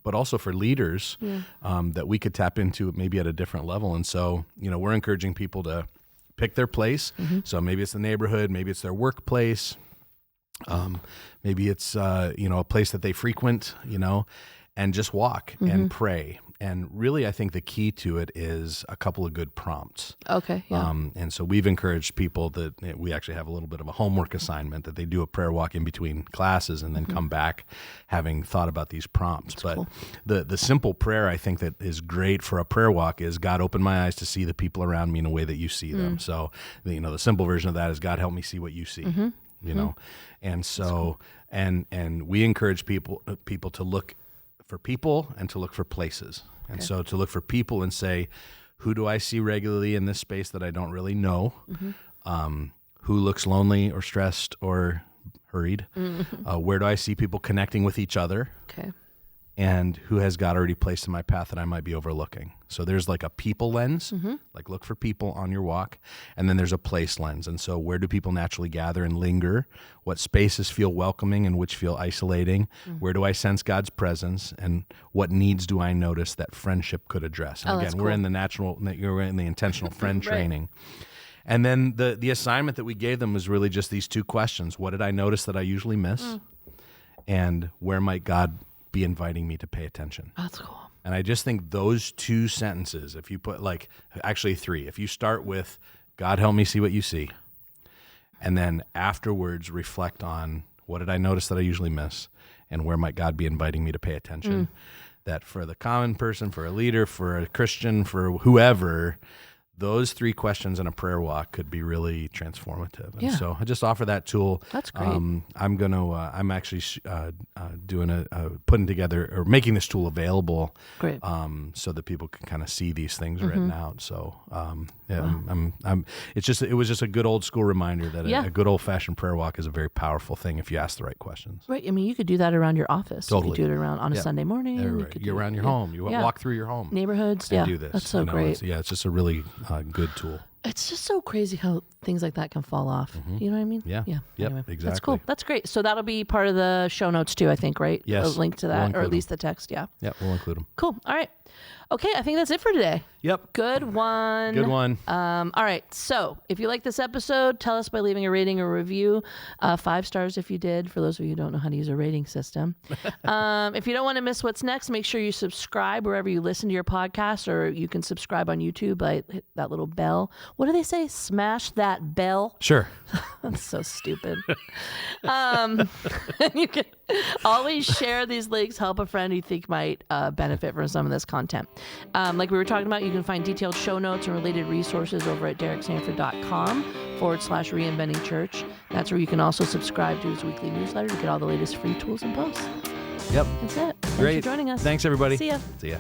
[SPEAKER 2] but also for leaders that we could tap into maybe at a different level. And so, we're encouraging people to pick their place. So maybe it's the neighborhood, maybe it's their workplace, maybe it's, a place that they frequent, and just walk and pray. And really, I think the key to it is a couple of good prompts.
[SPEAKER 1] Okay, yeah.
[SPEAKER 2] And so we've encouraged people that we actually have a little bit of a homework assignment that they do a prayer walk in between classes and then come back having thought about these prompts. That's cool. The simple prayer I think that is great for a prayer walk is, God, open my eyes to see the people around me in a way that you see them. So, the simple version of that is, God, help me see what you see. And so, and we encourage people to look for people and to look for places. And so to look for people and say, who do I see regularly in this space that I don't really know? Who looks lonely or stressed or hurried? Where do I see people connecting with each other?
[SPEAKER 1] Okay.
[SPEAKER 2] And who has God already placed in my path that I might be overlooking? So there's like a people lens, like look for people on your walk. And then there's a place lens. And so where do people naturally gather and linger? What spaces feel welcoming and which feel isolating? Where do I sense God's presence? And what needs do I notice that friendship could address? And again, we're in the intentional friend training. And then the assignment that we gave them was really just these two questions. What did I notice that I usually miss? And where might God be inviting me to pay attention?
[SPEAKER 1] That's cool.
[SPEAKER 2] And I just think those two sentences, if you put actually 3, if you start with, God, help me see what you see, and then afterwards reflect on what did I notice that I usually miss, and where might God be inviting me to pay attention, that for the common person, for a leader, for a Christian, for whoever, those 3 questions in a prayer walk could be really transformative. And
[SPEAKER 1] Yeah.
[SPEAKER 2] so I just offer that tool.
[SPEAKER 1] That's great.
[SPEAKER 2] I'm actually doing putting together or making this tool available.
[SPEAKER 1] Great.
[SPEAKER 2] So that people can kind of see these things written out. So it was just a good old school reminder that a good old fashioned prayer walk is a very powerful thing if you ask the right questions.
[SPEAKER 1] Right. I mean, you could do that around your office.
[SPEAKER 2] Totally.
[SPEAKER 1] You could do it around on a Sunday morning.
[SPEAKER 2] You're around your home. You walk through your home.
[SPEAKER 1] Neighborhoods.
[SPEAKER 2] And do this.
[SPEAKER 1] That's so great.
[SPEAKER 2] It's just a really good tool.
[SPEAKER 1] It's just so crazy how things like that can fall off. You know what I mean?
[SPEAKER 2] Yeah.
[SPEAKER 1] Yeah.
[SPEAKER 2] Yep,
[SPEAKER 1] Anyway,
[SPEAKER 2] exactly.
[SPEAKER 1] That's cool. That's great. So that'll be part of the show notes too, I think, right?
[SPEAKER 2] Yes.
[SPEAKER 1] A link to
[SPEAKER 2] We'll
[SPEAKER 1] that, or
[SPEAKER 2] include
[SPEAKER 1] at least the text. Yeah.
[SPEAKER 2] Yeah, we'll include them.
[SPEAKER 1] Cool. All right. Okay. I think that's it for today.
[SPEAKER 2] Yep.
[SPEAKER 1] Good one.
[SPEAKER 2] Good one.
[SPEAKER 1] All right. So if you like this episode, tell us by leaving a rating or review. 5 stars if you did, for those of you who don't know how to use a rating system. If you don't want to miss what's next, make sure you subscribe wherever you listen to your podcast, or you can subscribe on YouTube by hit that little bell. What do they say? Smash that bell.
[SPEAKER 2] Sure.
[SPEAKER 1] That's so stupid. You can always share these links. Help a friend you think might benefit from some of this content. Like we were talking about, you can find detailed show notes and related resources over at dereksanford.com/reinventing church. That's where you can also subscribe to his weekly newsletter to get all the latest free tools and posts.
[SPEAKER 2] Yep.
[SPEAKER 1] That's it. Thanks
[SPEAKER 2] Great.
[SPEAKER 1] for joining us.
[SPEAKER 2] Thanks, everybody.
[SPEAKER 1] See ya.
[SPEAKER 2] See ya.